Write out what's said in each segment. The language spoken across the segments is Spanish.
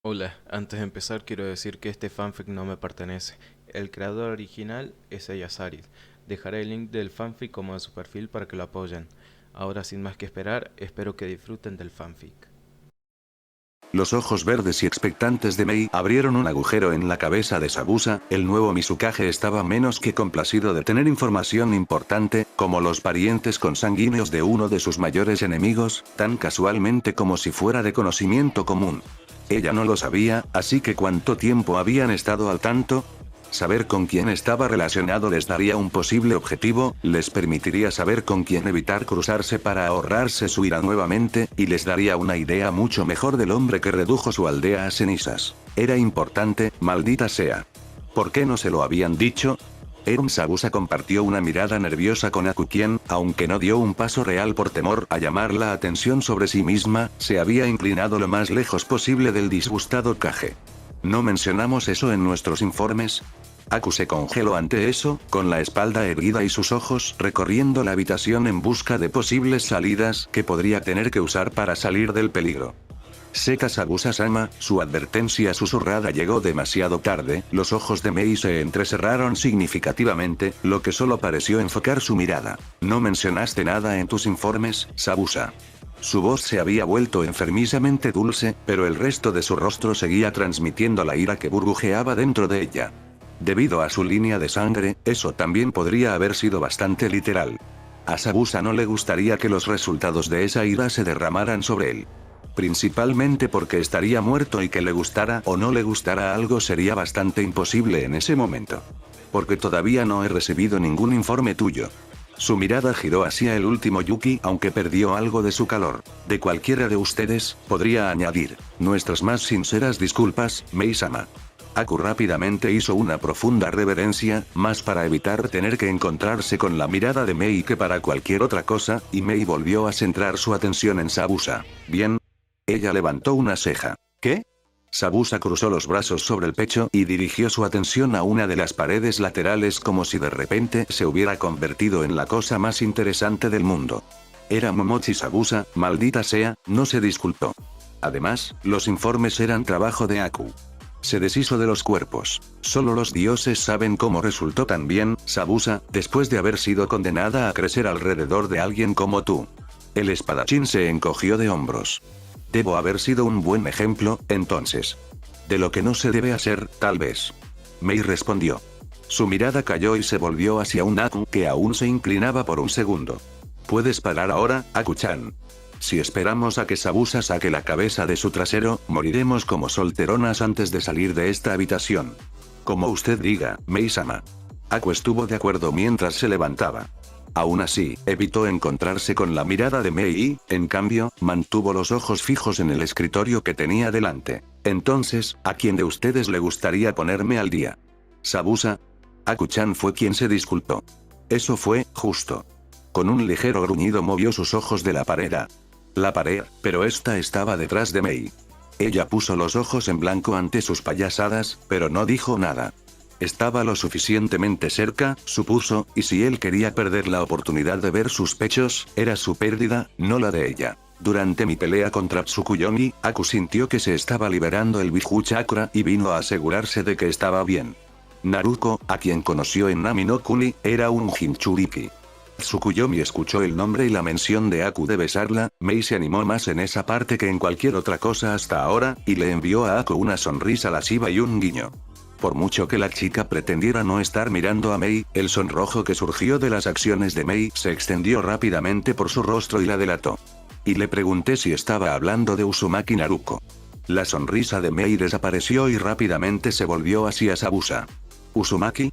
Hola, antes de empezar quiero decir que este fanfic no me pertenece. El creador original es Ayasaris. Dejaré el link del fanfic como de su perfil para que lo apoyen. Ahora sin más que esperar, espero que disfruten del fanfic. Los ojos verdes y expectantes de Mei abrieron un agujero en la cabeza de Sabusa. El nuevo Mizukage estaba menos que complacido de tener información importante, como los parientes consanguíneos de uno de sus mayores enemigos, tan casualmente como si fuera de conocimiento común. Ella no lo sabía, así que ¿cuánto tiempo habían estado al tanto? Saber con quién estaba relacionado les daría un posible objetivo, les permitiría saber con quién evitar cruzarse para ahorrarse su ira nuevamente, y les daría una idea mucho mejor del hombre que redujo su aldea a cenizas. Era importante, maldita sea. ¿Por qué no se lo habían dicho? Sabusa compartió una mirada nerviosa con Aku, quien, aunque no dio un paso real por temor a llamar la atención sobre sí misma, se había inclinado lo más lejos posible del disgustado Kage. ¿No mencionamos eso en nuestros informes? Aku se congeló ante eso, con la espalda erguida y sus ojos recorriendo la habitación en busca de posibles salidas que podría tener que usar para salir del peligro. Seka Sabusa-sama, su advertencia susurrada llegó demasiado tarde. Los ojos de Mei se entrecerraron significativamente, lo que solo pareció enfocar su mirada. ¿No mencionaste nada en tus informes, Sabusa? Su voz se había vuelto enfermizamente dulce, pero el resto de su rostro seguía transmitiendo la ira que burbujeaba dentro de ella. Debido a su línea de sangre, eso también podría haber sido bastante literal. A Sabusa no le gustaría que los resultados de esa ira se derramaran sobre él. Principalmente porque estaría muerto y que le gustara o no le gustara algo sería bastante imposible en ese momento. Porque todavía no he recibido ningún informe tuyo. Su mirada giró hacia el último Yuki, aunque perdió algo de su calor. De cualquiera de ustedes, podría añadir, nuestras más sinceras disculpas, Mei-sama. Aku rápidamente hizo una profunda reverencia, más para evitar tener que encontrarse con la mirada de Mei que para cualquier otra cosa, y Mei volvió a centrar su atención en Sabusa. Bien. Ella levantó una ceja. ¿Qué? Sabusa cruzó los brazos sobre el pecho y dirigió su atención a una de las paredes laterales como si de repente se hubiera convertido en la cosa más interesante del mundo. Era Momochi Sabusa, maldita sea, no se disculpó. Además, los informes eran trabajo de Aku. Se deshizo de los cuerpos. Solo los dioses saben cómo resultó tan bien, Sabusa, después de haber sido condenada a crecer alrededor de alguien como tú. El espadachín se encogió de hombros. Debo haber sido un buen ejemplo, entonces. De lo que no se debe hacer, tal vez. Mei respondió. Su mirada cayó y se volvió hacia un Aku que aún se inclinaba por un segundo. ¿Puedes parar ahora, Aku-chan? Si esperamos a que Sabusa saque la cabeza de su trasero, moriremos como solteronas antes de salir de esta habitación. Como usted diga, Mei-sama. Aku estuvo de acuerdo mientras se levantaba. Aún así, evitó encontrarse con la mirada de Mei y, en cambio, mantuvo los ojos fijos en el escritorio que tenía delante. Entonces, ¿a quién de ustedes le gustaría ponerme al día? Sabusa. Aku-chan fue quien se disculpó. Eso fue, justo. Con un ligero gruñido movió sus ojos de la pared a la pared, pero esta estaba detrás de Mei. Ella puso los ojos en blanco ante sus payasadas, pero no dijo nada. Estaba lo suficientemente cerca, supuso, y si él quería perder la oportunidad de ver sus pechos, era su pérdida, no la de ella. Durante mi pelea contra Tsukuyomi, Aku sintió que se estaba liberando el Biju Chakra y vino a asegurarse de que estaba bien. Naruko, a quien conoció en Nami no Kuni, era un Jinchuriki. Tsukuyomi escuchó el nombre y la mención de Aku de besarla. Mei se animó más en esa parte que en cualquier otra cosa hasta ahora, y le envió a Aku una sonrisa lasciva y un guiño. Por mucho que la chica pretendiera no estar mirando a Mei, el sonrojo que surgió de las acciones de Mei se extendió rápidamente por su rostro y la delató. Y le pregunté si estaba hablando de Uzumaki Naruko. La sonrisa de Mei desapareció y rápidamente se volvió hacia Sabusa. ¿Uzumaki?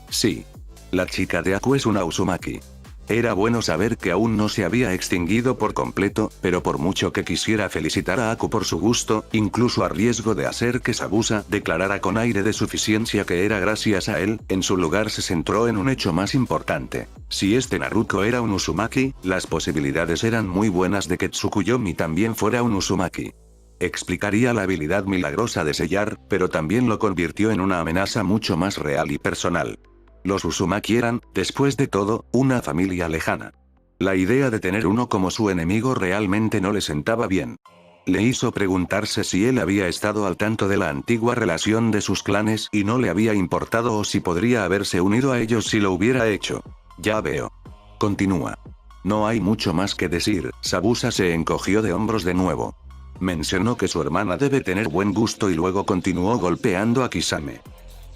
Sí. La chica de Aku es una Uzumaki. Era bueno saber que aún no se había extinguido por completo, pero por mucho que quisiera felicitar a Aku por su gusto, incluso a riesgo de hacer que Sabusa declarara con aire de suficiencia que era gracias a él, en su lugar se centró en un hecho más importante. Si este Naruto era un Uzumaki, las posibilidades eran muy buenas de que Tsukuyomi también fuera un Uzumaki. Explicaría la habilidad milagrosa de sellar, pero también lo convirtió en una amenaza mucho más real y personal. Los Uzumaki eran, después de todo, una familia lejana. La idea de tener uno como su enemigo realmente no le sentaba bien. Le hizo preguntarse si él había estado al tanto de la antigua relación de sus clanes y no le había importado o si podría haberse unido a ellos si lo hubiera hecho. Ya veo. Continúa. No hay mucho más que decir. Sabusa se encogió de hombros de nuevo. Mencionó que su hermana debe tener buen gusto y luego continuó golpeando a Kisame.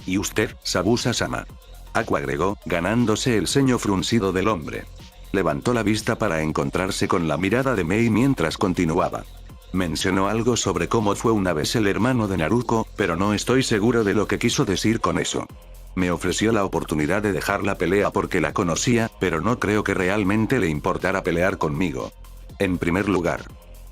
¿Y usted, Sabusa-sama? Aku agregó, ganándose el ceño fruncido del hombre. Levantó la vista para encontrarse con la mirada de Mei mientras continuaba. Mencionó algo sobre cómo fue una vez el hermano de Naruto, pero no estoy seguro de lo que quiso decir con eso. Me ofreció la oportunidad de dejar la pelea porque la conocía, pero no creo que realmente le importara pelear conmigo. En primer lugar.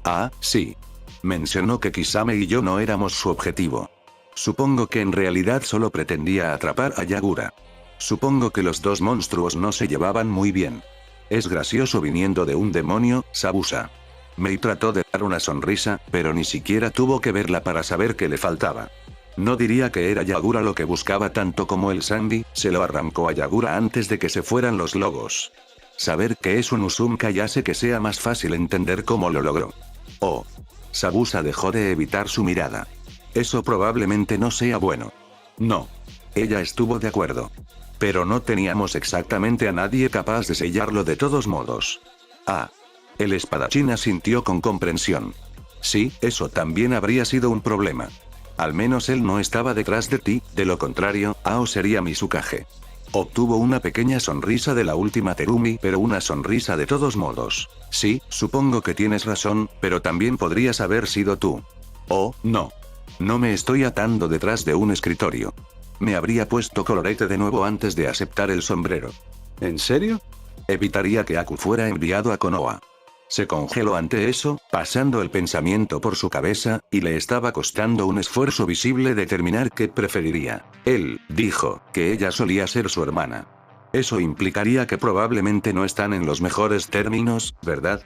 Ah, sí. Mencionó que Kisame y yo no éramos su objetivo. Supongo que en realidad solo pretendía atrapar a Yagura. Supongo que los dos monstruos no se llevaban muy bien. Es gracioso viniendo de un demonio, Sabusa. Mei trató de dar una sonrisa, pero ni siquiera tuvo que verla para saber que le faltaba. No diría que era Yagura lo que buscaba tanto como el Sandy, se lo arrancó a Yagura antes de que se fueran los lobos. Saber que es un Uzumaki hace que sea más fácil entender cómo lo logró. Oh. Sabusa dejó de evitar su mirada. Eso probablemente no sea bueno. No. Ella estuvo de acuerdo. Pero no teníamos exactamente a nadie capaz de sellarlo de todos modos. Ah. El espadachín asintió con comprensión. Sí, eso también habría sido un problema. Al menos él no estaba detrás de ti, de lo contrario, Ao sería Mizukage. Obtuvo una pequeña sonrisa de la última Terumi, pero una sonrisa de todos modos. Sí, supongo que tienes razón, pero también podrías haber sido tú. Oh, no. No me estoy atando detrás de un escritorio. Me habría puesto colorete de nuevo antes de aceptar el sombrero. ¿En serio? Evitaría que Aku fuera enviado a Konoha. Se congeló ante eso, pasando el pensamiento por su cabeza, y le estaba costando un esfuerzo visible determinar qué preferiría. Él dijo que ella solía ser su hermana. Eso implicaría que probablemente no están en los mejores términos, ¿verdad?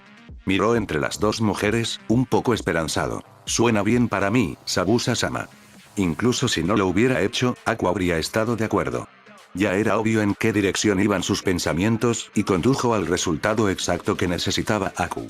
Miró entre las dos mujeres, un poco esperanzado. Suena bien para mí, Sabusa-sama. Incluso si no lo hubiera hecho, Aku habría estado de acuerdo. Ya era obvio en qué dirección iban sus pensamientos, y condujo al resultado exacto que necesitaba Aku.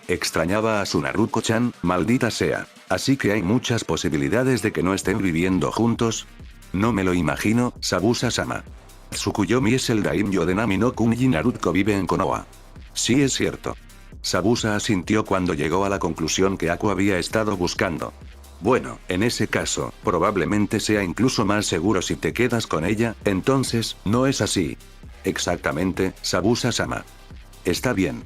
Extrañaba a su Naruto-chan, maldita sea. Así que hay muchas posibilidades de que no estén viviendo juntos. No me lo imagino, Sabusa-sama. Tsukuyomi es el daimyo de Nami no Kunji. Naruto vive en Konoha. Sí es cierto. Sabusa asintió cuando llegó a la conclusión que Aku había estado buscando. Bueno, en ese caso, probablemente sea incluso más seguro si te quedas con ella, entonces, ¿no es así? Exactamente, Sabusa-sama. Está bien.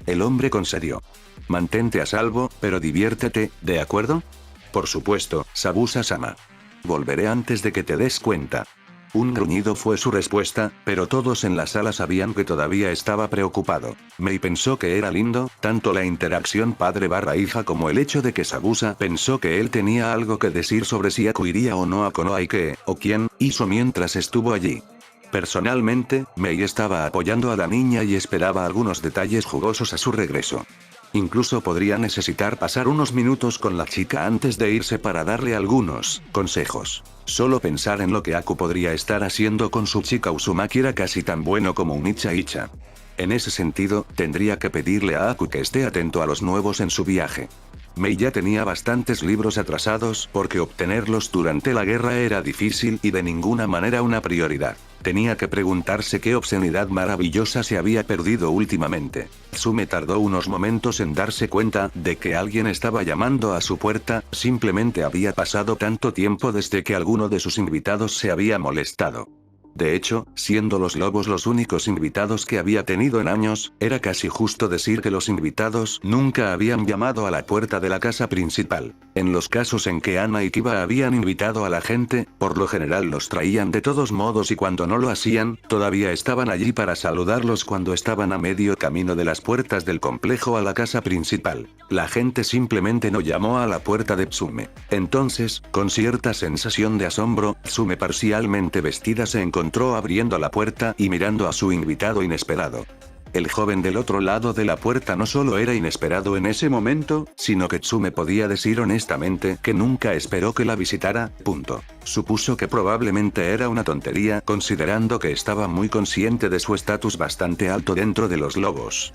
El hombre concedió. Mantente a salvo, pero diviértete, ¿de acuerdo? Por supuesto, Sabusa-sama. Volveré antes de que te des cuenta. Un gruñido fue su respuesta, pero todos en la sala sabían que todavía estaba preocupado. Mei pensó que era lindo, tanto la interacción padre-hija como el hecho de que Sabusa pensó que él tenía algo que decir sobre si Aku iría o no a Konoha y qué, o quién, hizo mientras estuvo allí. Personalmente, Mei estaba apoyando a la niña y esperaba algunos detalles jugosos a su regreso. Incluso podría necesitar pasar unos minutos con la chica antes de irse para darle algunos consejos. Solo pensar en lo que Aku podría estar haciendo con su chica Uzumaki era casi tan bueno como un Icha. En ese sentido, tendría que pedirle a Aku que esté atento a los nuevos en su viaje. Mei ya tenía bastantes libros atrasados porque obtenerlos durante la guerra era difícil y de ninguna manera una prioridad. Tenía que preguntarse qué obscenidad maravillosa se había perdido últimamente. Tsume tardó unos momentos en darse cuenta de que alguien estaba llamando a su puerta, simplemente había pasado tanto tiempo desde que alguno de sus invitados se había molestado. De hecho, siendo los lobos los únicos invitados que había tenido en años, era casi justo decir que los invitados nunca habían llamado a la puerta de la casa principal. En los casos en que Ana y Kiba habían invitado a la gente, por lo general los traían de todos modos y cuando no lo hacían, todavía estaban allí para saludarlos cuando estaban a medio camino de las puertas del complejo a la casa principal. La gente simplemente no llamó a la puerta de Tsume. Entonces, con cierta sensación de asombro, Tsume parcialmente vestida se encontró abriendo la puerta y mirando a su invitado inesperado. El joven del otro lado de la puerta no solo era inesperado en ese momento, sino que Tsume podía decir honestamente que nunca esperó que la visitara, punto. Supuso que probablemente era una tontería considerando que estaba muy consciente de su estatus bastante alto dentro de los lobos.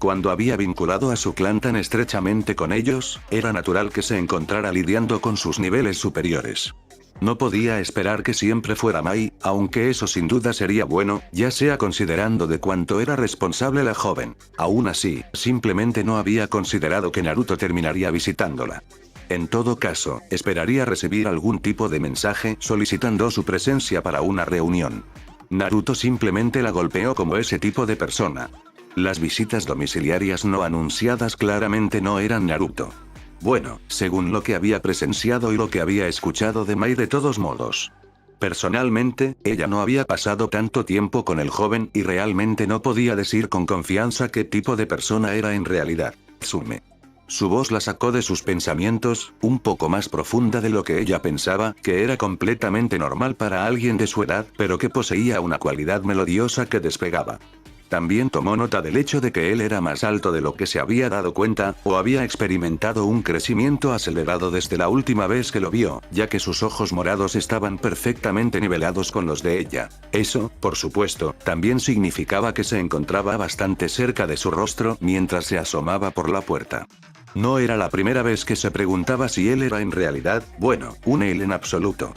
Cuando había vinculado a su clan tan estrechamente con ellos, era natural que se encontrara lidiando con sus niveles superiores. No podía esperar que siempre fuera Mai, aunque eso sin duda sería bueno, ya sea considerando de cuánto era responsable la joven. Aún así, simplemente no había considerado que Naruto terminaría visitándola. En todo caso, esperaría recibir algún tipo de mensaje solicitando su presencia para una reunión. Naruto simplemente la golpeó como ese tipo de persona. Las visitas domiciliarias no anunciadas claramente no eran Naruto. Bueno, según lo que había presenciado y lo que había escuchado de Mai de todos modos. Personalmente, ella no había pasado tanto tiempo con el joven y realmente no podía decir con confianza qué tipo de persona era en realidad. Tsume. Su voz la sacó de sus pensamientos, un poco más profunda de lo que ella pensaba, que era completamente normal para alguien de su edad, pero que poseía una cualidad melodiosa que despegaba. También tomó nota del hecho de que él era más alto de lo que se había dado cuenta, o había experimentado un crecimiento acelerado desde la última vez que lo vio, ya que sus ojos morados estaban perfectamente nivelados con los de ella. Eso, por supuesto, también significaba que se encontraba bastante cerca de su rostro mientras se asomaba por la puerta. No era la primera vez que se preguntaba si él era en realidad, bueno, un él en absoluto.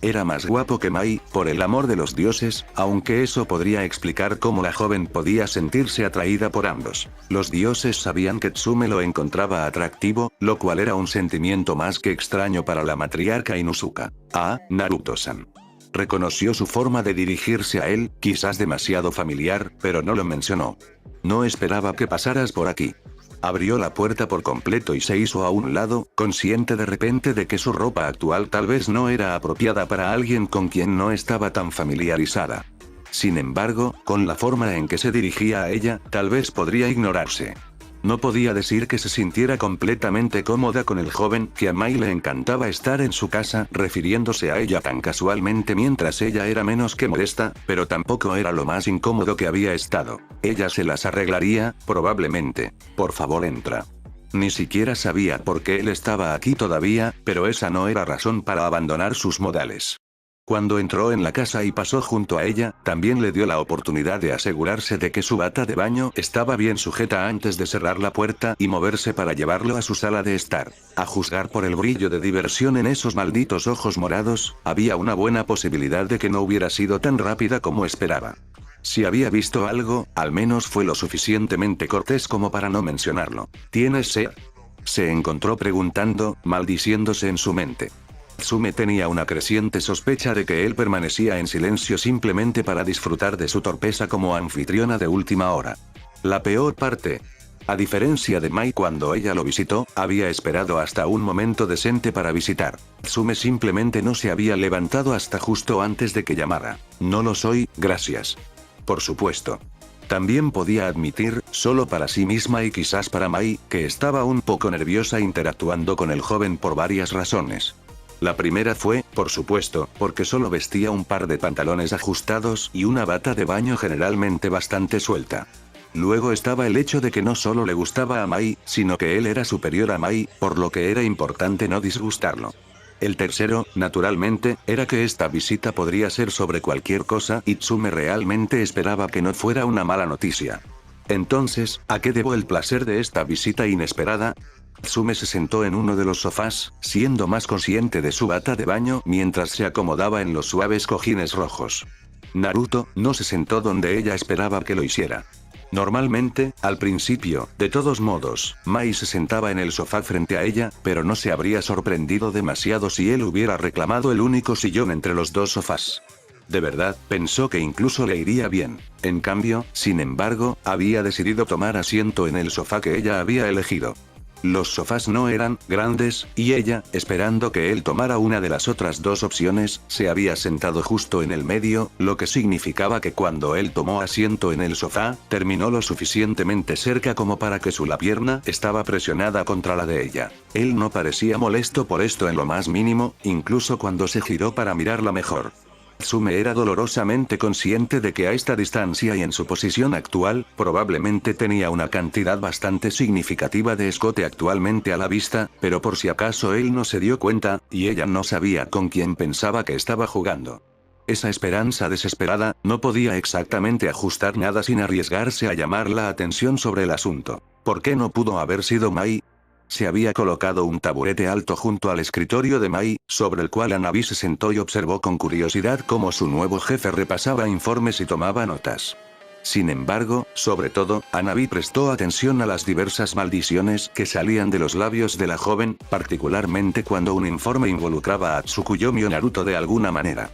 Era más guapo que Mai, por el amor de los dioses, aunque eso podría explicar cómo la joven podía sentirse atraída por ambos. Los dioses sabían que Tsume lo encontraba atractivo, lo cual era un sentimiento más que extraño para la matriarca Inuzuka. Ah, Naruto-san. Reconoció su forma de dirigirse a él, quizás demasiado familiar, pero no lo mencionó. No esperaba que pasaras por aquí. Abrió la puerta por completo y se hizo a un lado, consciente de repente de que su ropa actual tal vez no era apropiada para alguien con quien no estaba tan familiarizada. Sin embargo, con la forma en que se dirigía a ella, tal vez podría ignorarse. No podía decir que se sintiera completamente cómoda con el joven, que a Mai le encantaba estar en su casa, refiriéndose a ella tan casualmente mientras ella era menos que molesta, pero tampoco era lo más incómodo que había estado. Ella se las arreglaría, probablemente. Por favor, entra. Ni siquiera sabía por qué él estaba aquí todavía, pero esa no era razón para abandonar sus modales. Cuando entró en la casa y pasó junto a ella, también le dio la oportunidad de asegurarse de que su bata de baño estaba bien sujeta antes de cerrar la puerta y moverse para llevarlo a su sala de estar. A juzgar por el brillo de diversión en esos malditos ojos morados, había una buena posibilidad de que no hubiera sido tan rápida como esperaba. Si había visto algo, al menos fue lo suficientemente cortés como para no mencionarlo. ¿Tienes sed? Se encontró preguntando, maldiciéndose en su mente. Tsume tenía una creciente sospecha de que él permanecía en silencio simplemente para disfrutar de su torpeza como anfitriona de última hora. La peor parte. A diferencia de Mai cuando ella lo visitó, había esperado hasta un momento decente para visitar. Tsume simplemente no se había levantado hasta justo antes de que llamara. No lo soy, gracias. Por supuesto. También podía admitir, solo para sí misma y quizás para Mai, que estaba un poco nerviosa interactuando con el joven por varias razones. La primera fue, por supuesto, porque solo vestía un par de pantalones ajustados y una bata de baño generalmente bastante suelta. Luego estaba el hecho de que no solo le gustaba a Mai, sino que él era superior a Mai, por lo que era importante no disgustarlo. El tercero, naturalmente, era que esta visita podría ser sobre cualquier cosa y Tsume realmente esperaba que no fuera una mala noticia. Entonces, ¿a qué debo el placer de esta visita inesperada? Tsume se sentó en uno de los sofás, siendo más consciente de su bata de baño mientras se acomodaba en los suaves cojines rojos. Naruto no se sentó donde ella esperaba que lo hiciera. Normalmente, al principio, de todos modos, Mai se sentaba en el sofá frente a ella, pero no se habría sorprendido demasiado si él hubiera reclamado el único sillón entre los dos sofás. De verdad, pensó que incluso le iría bien. En cambio, sin embargo, había decidido tomar asiento en el sofá que ella había elegido. Los sofás no eran grandes, y ella, esperando que él tomara una de las otras dos opciones, se había sentado justo en el medio, lo que significaba que cuando él tomó asiento en el sofá, terminó lo suficientemente cerca como para que su pierna estaba presionada contra la de ella. Él no parecía molesto por esto en lo más mínimo, incluso cuando se giró para mirarla mejor. Tsume era dolorosamente consciente de que a esta distancia y en su posición actual, probablemente tenía una cantidad bastante significativa de escote actualmente a la vista, pero por si acaso él no se dio cuenta, y ella no sabía con quién pensaba que estaba jugando. Esa esperanza desesperada, no podía exactamente ajustar nada sin arriesgarse a llamar la atención sobre el asunto. ¿Por qué no pudo haber sido Mai? Se había colocado un taburete alto junto al escritorio de Mai, sobre el cual Hanabi se sentó y observó con curiosidad cómo su nuevo jefe repasaba informes y tomaba notas. Sin embargo, sobre todo, Hanabi prestó atención a las diversas maldiciones que salían de los labios de la joven, particularmente cuando un informe involucraba a Tsukuyomi o Naruto de alguna manera.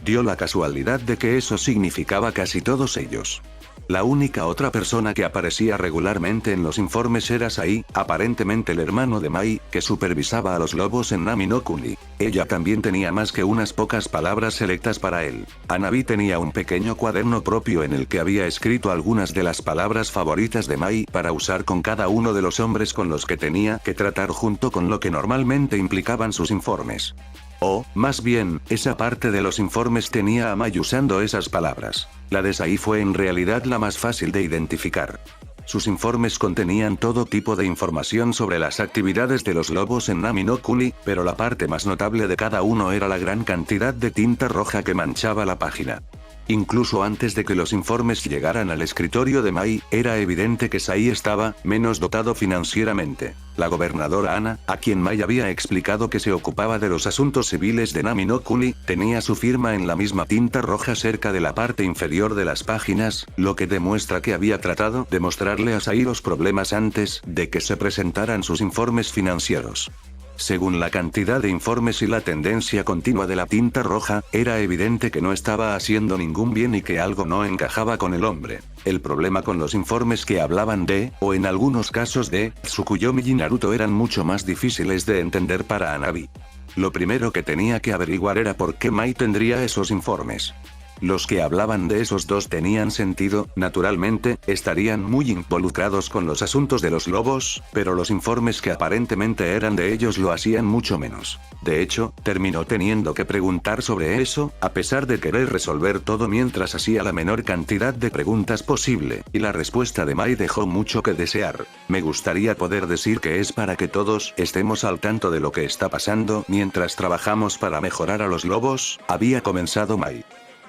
Dio la casualidad de que eso significaba casi todos ellos. La única otra persona que aparecía regularmente en los informes era Sai, aparentemente el hermano de Mai, que supervisaba a los lobos en Nami no Kuni. Ella también tenía más que unas pocas palabras selectas para él. Hanabi tenía un pequeño cuaderno propio en el que había escrito algunas de las palabras favoritas de Mai para usar con cada uno de los hombres con los que tenía que tratar junto con lo que normalmente implicaban sus informes. O, más bien, esa parte de los informes tenía a Mai usando esas palabras. La de Sai fue en realidad la más fácil de identificar. Sus informes contenían todo tipo de información sobre las actividades de los lobos en Nami no Kuni, pero la parte más notable de cada uno era la gran cantidad de tinta roja que manchaba la página. Incluso antes de que los informes llegaran al escritorio de Mai, era evidente que Sai estaba menos dotado financieramente. La gobernadora Ana, a quien Mai había explicado que se ocupaba de los asuntos civiles de Nami no Kuni, tenía su firma en la misma tinta roja cerca de la parte inferior de las páginas, lo que demuestra que había tratado de mostrarle a Sai los problemas antes de que se presentaran sus informes financieros. Según la cantidad de informes y la tendencia continua de la tinta roja, era evidente que no estaba haciendo ningún bien y que algo no encajaba con el hombre. El problema con los informes que hablaban de, o en algunos casos de, Tsukuyomi y Naruto eran mucho más difíciles de entender para Hanabi. Lo primero que tenía que averiguar era por qué Mai tendría esos informes. Los que hablaban de esos dos tenían sentido, naturalmente, estarían muy involucrados con los asuntos de los lobos, pero los informes que aparentemente eran de ellos lo hacían mucho menos. De hecho, terminó teniendo que preguntar sobre eso, a pesar de querer resolver todo mientras hacía la menor cantidad de preguntas posible, y la respuesta de Mai dejó mucho que desear. Me gustaría poder decir que es para que todos estemos al tanto de lo que está pasando mientras trabajamos para mejorar a los lobos, había comenzado Mai.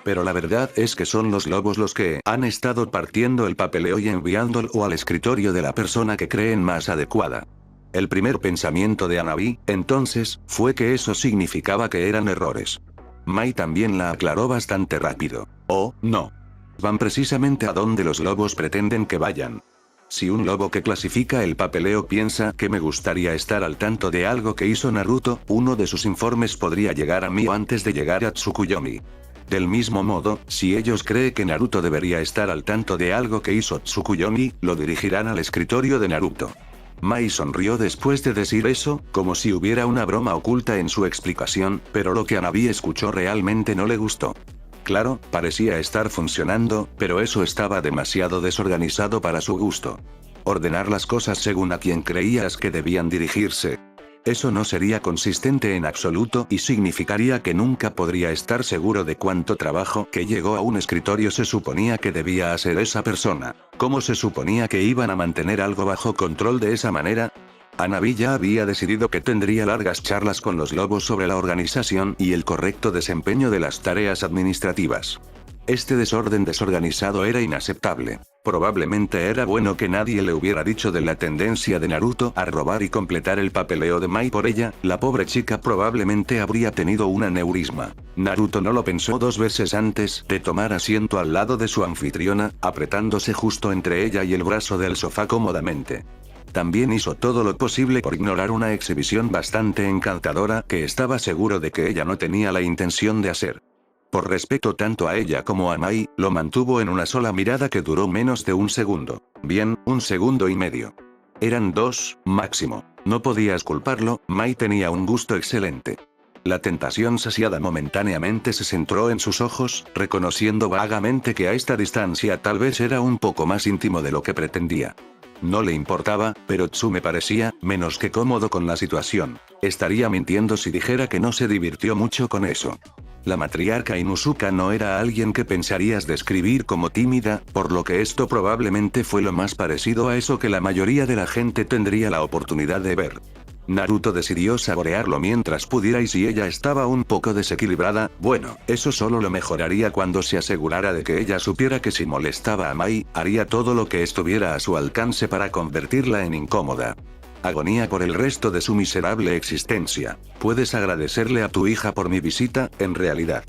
Pero la verdad es que son los lobos los que han estado partiendo el papeleo y enviándolo al escritorio de la persona que creen más adecuada. El primer pensamiento de Hanabi, entonces, fue que eso significaba que eran errores. Mai también la aclaró bastante rápido. Oh, no. Van precisamente a donde los lobos pretenden que vayan. Si un lobo que clasifica el papeleo piensa que me gustaría estar al tanto de algo que hizo Naruto, uno de sus informes podría llegar a mí antes de llegar a Tsukuyomi. Del mismo modo, si ellos creen que Naruto debería estar al tanto de algo que hizo Tsukuyomi, lo dirigirán al escritorio de Naruto. Mai sonrió después de decir eso, como si hubiera una broma oculta en su explicación, pero lo que Hanabi escuchó realmente no le gustó. Claro, parecía estar funcionando, pero eso estaba demasiado desorganizado para su gusto. Ordenar las cosas según a quien creías que debían dirigirse. Eso no sería consistente en absoluto y significaría que nunca podría estar seguro de cuánto trabajo que llegó a un escritorio se suponía que debía hacer esa persona. ¿Cómo se suponía que iban a mantener algo bajo control de esa manera? Hanabi ya había decidido que tendría largas charlas con los lobos sobre la organización y el correcto desempeño de las tareas administrativas. Este desorden desorganizado era inaceptable. Probablemente era bueno que nadie le hubiera dicho de la tendencia de Naruto a robar y completar el papeleo de Mai por ella, la pobre chica probablemente habría tenido un aneurisma. Naruto no lo pensó dos veces antes de tomar asiento al lado de su anfitriona, apretándose justo entre ella y el brazo del sofá cómodamente. También hizo todo lo posible por ignorar una exhibición bastante encantadora que estaba seguro de que ella no tenía la intención de hacer. Por respeto tanto a ella como a Mai, lo mantuvo en una sola mirada que duró menos de un segundo. Bien, 1 segundo y medio. Eran 2, máximo. No podías culparlo, Mai tenía un gusto excelente. La tentación saciada momentáneamente se centró en sus ojos, reconociendo vagamente que a esta distancia tal vez era un poco más íntimo de lo que pretendía. No le importaba, pero Tsume parecía menos que cómodo con la situación. Estaría mintiendo si dijera que no se divirtió mucho con eso. La matriarca Inuzuka no era alguien que pensarías describir como tímida, por lo que esto probablemente fue lo más parecido a eso que la mayoría de la gente tendría la oportunidad de ver. Naruto decidió saborearlo mientras pudiera y si ella estaba un poco desequilibrada, bueno, eso solo lo mejoraría cuando se asegurara de que ella supiera que si molestaba a Mai, haría todo lo que estuviera a su alcance para convertirla en incómoda. Agonía por el resto de su miserable existencia. Puedes agradecerle a tu hija por mi visita, en realidad.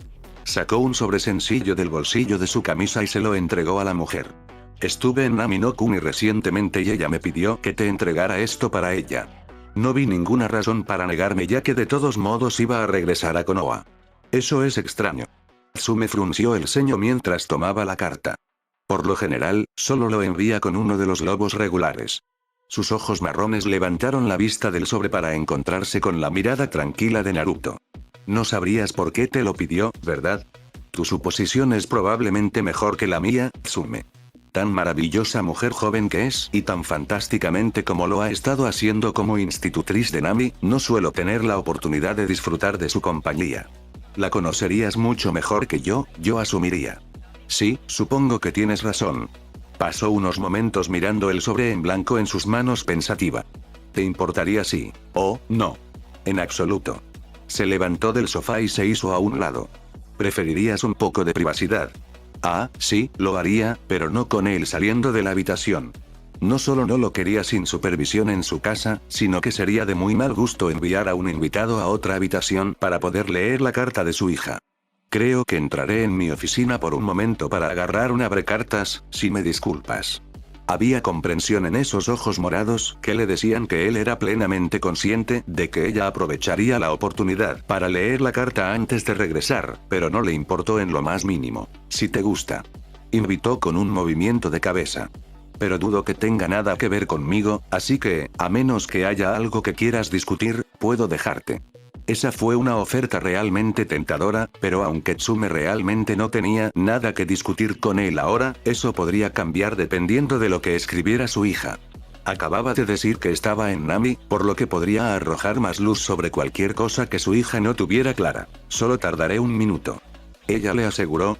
Sacó un sobre sencillo del bolsillo de su camisa y se lo entregó a la mujer. Estuve en Nami no Kuni recientemente y ella me pidió que te entregara esto para ella. No vi ninguna razón para negarme ya que de todos modos iba a regresar a Konoha. Eso es extraño. Tsume frunció el ceño mientras tomaba la carta. Por lo general, solo lo envía con uno de los lobos regulares. Sus ojos marrones levantaron la vista del sobre para encontrarse con la mirada tranquila de Naruto. No sabrías por qué te lo pidió, ¿verdad? Tu suposición es probablemente mejor que la mía, Tsume. Tan maravillosa mujer joven que es y tan fantásticamente como lo ha estado haciendo como institutriz de Nami, no suelo tener la oportunidad de disfrutar de su compañía. La conocerías mucho mejor que yo asumiría. Sí, supongo que tienes razón. Pasó unos momentos mirando el sobre en blanco en sus manos pensativa. ¿Te importaría si? Oh, no. En absoluto. Se levantó del sofá y se hizo a un lado. ¿Preferirías un poco de privacidad? Ah, sí, lo haría, pero no con él saliendo de la habitación. No solo no lo quería sin supervisión en su casa, sino que sería de muy mal gusto enviar a un invitado a otra habitación para poder leer la carta de su hija. Creo que entraré en mi oficina por un momento para agarrar un abrecartas, si me disculpas. Había comprensión en esos ojos morados que le decían que él era plenamente consciente de que ella aprovecharía la oportunidad para leer la carta antes de regresar, pero no le importó en lo más mínimo. Si te gusta. Invitó con un movimiento de cabeza. Pero dudo que tenga nada que ver conmigo, así que, a menos que haya algo que quieras discutir, puedo dejarte. Esa fue una oferta realmente tentadora, pero aunque Tsume realmente no tenía nada que discutir con él ahora, eso podría cambiar dependiendo de lo que escribiera su hija. Acababa de decir que estaba en Nami, por lo que podría arrojar más luz sobre cualquier cosa que su hija no tuviera clara. Solo tardaré un minuto. Ella le aseguró.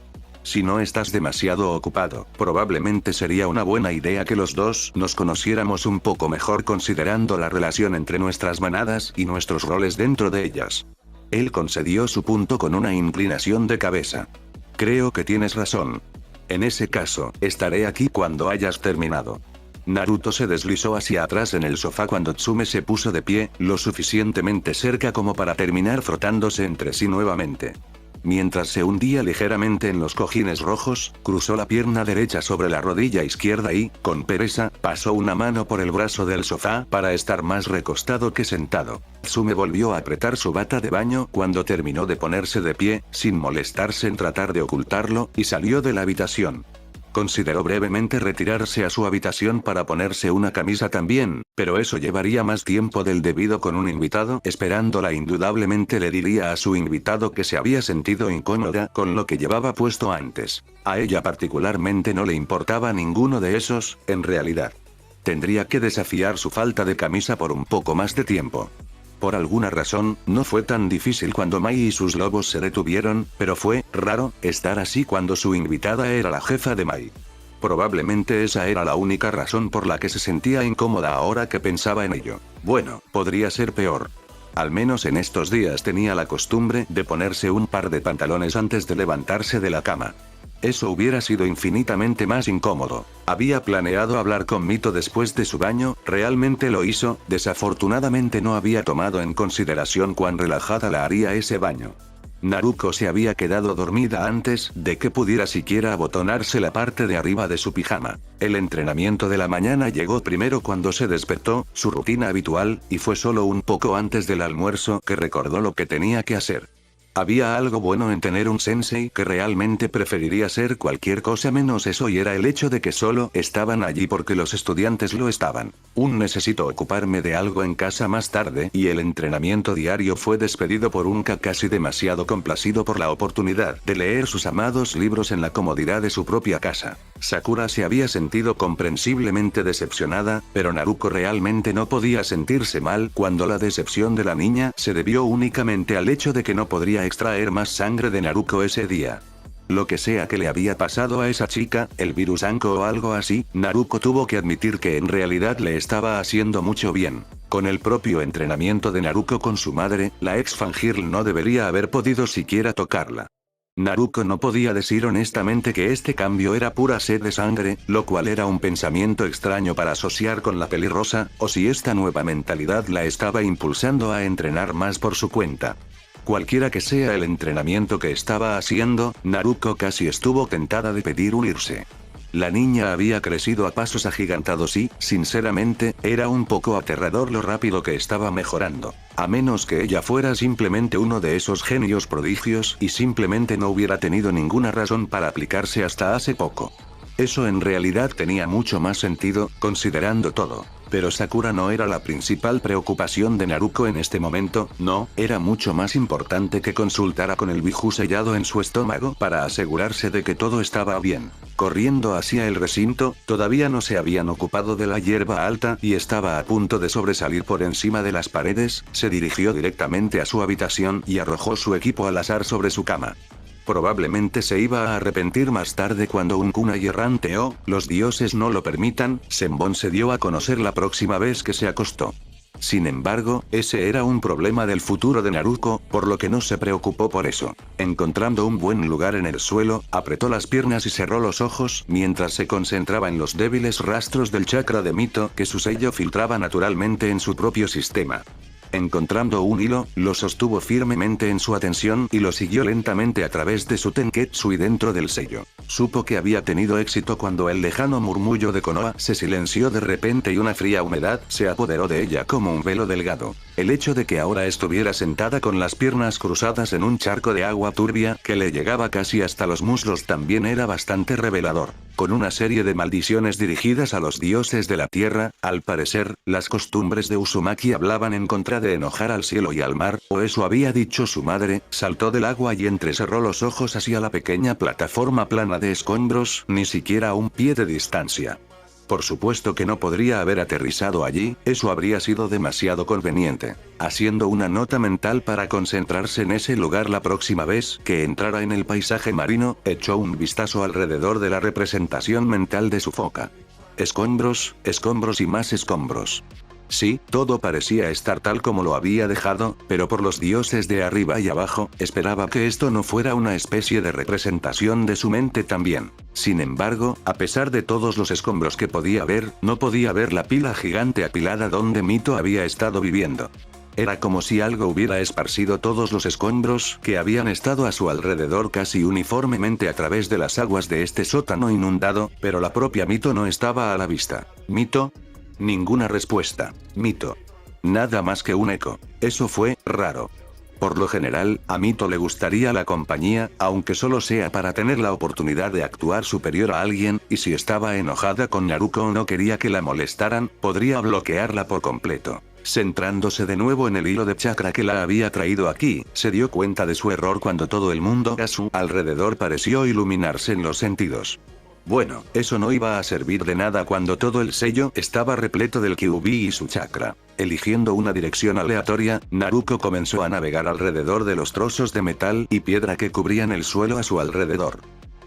Si no estás demasiado ocupado, probablemente sería una buena idea que los dos nos conociéramos un poco mejor considerando la relación entre nuestras manadas y nuestros roles dentro de ellas. Él concedió su punto con una inclinación de cabeza. Creo que tienes razón. En ese caso, estaré aquí cuando hayas terminado. Naruto se deslizó hacia atrás en el sofá cuando Tsume se puso de pie, lo suficientemente cerca como para terminar frotándose entre sí nuevamente. Mientras se hundía ligeramente en los cojines rojos, cruzó la pierna derecha sobre la rodilla izquierda y, con pereza, pasó una mano por el brazo del sofá para estar más recostado que sentado. Tsume volvió a apretar su bata de baño cuando terminó de ponerse de pie, sin molestarse en tratar de ocultarlo, y salió de la habitación. Consideró brevemente retirarse a su habitación para ponerse una camisa también, pero eso llevaría más tiempo del debido con un invitado. Esperándola indudablemente le diría a su invitado que se había sentido incómoda con lo que llevaba puesto antes. A ella particularmente no le importaba ninguno de esos, en realidad. Tendría que desafiar su falta de camisa por un poco más de tiempo. Por alguna razón, no fue tan difícil cuando Mai y sus lobos se detuvieron, pero fue raro estar así cuando su invitada era la jefa de Mai. Probablemente esa era la única razón por la que se sentía incómoda ahora que pensaba en ello. Bueno, podría ser peor. Al menos en estos días tenía la costumbre de ponerse un par de pantalones antes de levantarse de la cama. Eso hubiera sido infinitamente más incómodo. Había planeado hablar con Mito después de su baño, realmente lo hizo, desafortunadamente no había tomado en consideración cuán relajada la haría ese baño. Naruko se había quedado dormida antes de que pudiera siquiera abotonarse la parte de arriba de su pijama. El entrenamiento de la mañana llegó primero cuando se despertó, su rutina habitual, y fue solo un poco antes del almuerzo que recordó lo que tenía que hacer. Había algo bueno en tener un sensei que realmente preferiría ser cualquier cosa menos eso y era el hecho de que solo estaban allí porque los estudiantes lo estaban. Necesito ocuparme de algo en casa más tarde y el entrenamiento diario fue despedido por un Kakashi demasiado complacido por la oportunidad de leer sus amados libros en la comodidad de su propia casa. Sakura se había sentido comprensiblemente decepcionada, pero Naruko realmente no podía sentirse mal cuando la decepción de la niña se debió únicamente al hecho de que no podría extraer más sangre de Naruko ese día. Lo que sea que le había pasado a esa chica, el virus Anko o algo así, Naruko tuvo que admitir que en realidad le estaba haciendo mucho bien. Con el propio entrenamiento de Naruto con su madre, la ex fangirl no debería haber podido siquiera tocarla. Naruto no podía decir honestamente que este cambio era pura sed de sangre, lo cual era un pensamiento extraño para asociar con la pelirrosa, o si esta nueva mentalidad la estaba impulsando a entrenar más por su cuenta. Cualquiera que sea el entrenamiento que estaba haciendo, Naruto casi estuvo tentada de pedir unirse. La niña había crecido a pasos agigantados y, sinceramente, era un poco aterrador lo rápido que estaba mejorando. A menos que ella fuera simplemente uno de esos genios prodigios y simplemente no hubiera tenido ninguna razón para aplicarse hasta hace poco. Eso en realidad tenía mucho más sentido, considerando todo. Pero Sakura no era la principal preocupación de Naruto en este momento, no, era mucho más importante que consultara con el Biju sellado en su estómago para asegurarse de que todo estaba bien. Corriendo hacia el recinto, todavía no se habían ocupado de la hierba alta y estaba a punto de sobresalir por encima de las paredes, se dirigió directamente a su habitación y arrojó su equipo al azar sobre su cama. Probablemente se iba a arrepentir más tarde cuando un kunai errante o, los dioses no lo permitan, Senbon se dio a conocer la próxima vez que se acostó. Sin embargo, ese era un problema del futuro de Naruto, por lo que no se preocupó por eso. Encontrando un buen lugar en el suelo, apretó las piernas y cerró los ojos mientras se concentraba en los débiles rastros del chakra de Mito que su sello filtraba naturalmente en su propio sistema. Encontrando un hilo, lo sostuvo firmemente en su atención y lo siguió lentamente a través de su tenketsu y dentro del sello. Supo que había tenido éxito cuando el lejano murmullo de Konoha se silenció de repente y una fría humedad se apoderó de ella como un velo delgado. El hecho de que ahora estuviera sentada con las piernas cruzadas en un charco de agua turbia que le llegaba casi hasta los muslos también era bastante revelador. Con una serie de maldiciones dirigidas a los dioses de la tierra, al parecer, las costumbres de Uzumaki hablaban en contra de enojar al cielo y al mar, o eso había dicho su madre, saltó del agua y entrecerró los ojos hacia la pequeña plataforma plana de escombros, ni siquiera a un pie de distancia. Por supuesto que no podría haber aterrizado allí, eso habría sido demasiado conveniente. Haciendo una nota mental para concentrarse en ese lugar la próxima vez que entrara en el paisaje marino, echó un vistazo alrededor de la representación mental de su foca. Escombros, escombros y más escombros. Sí, todo parecía estar tal como lo había dejado, pero por los dioses de arriba y abajo, esperaba que esto no fuera una especie de representación de su mente también. Sin embargo, a pesar de todos los escombros que podía ver, no podía ver la pila gigante apilada donde Mito había estado viviendo. Era como si algo hubiera esparcido todos los escombros que habían estado a su alrededor casi uniformemente a través de las aguas de este sótano inundado, pero la propia Mito no estaba a la vista. ¿Mito? Ninguna respuesta. Mito. Nada más que un eco. Eso fue raro. Por lo general, a Mito le gustaría la compañía, aunque solo sea para tener la oportunidad de actuar superior a alguien, y si estaba enojada con Naruto o no quería que la molestaran, podría bloquearla por completo. Centrándose de nuevo en el hilo de chakra que la había traído aquí, se dio cuenta de su error cuando todo el mundo a su alrededor pareció iluminarse en los sentidos. Bueno, eso no iba a servir de nada cuando todo el sello estaba repleto del Kyuubi y su chakra. Eligiendo una dirección aleatoria, Naruto comenzó a navegar alrededor de los trozos de metal y piedra que cubrían el suelo a su alrededor.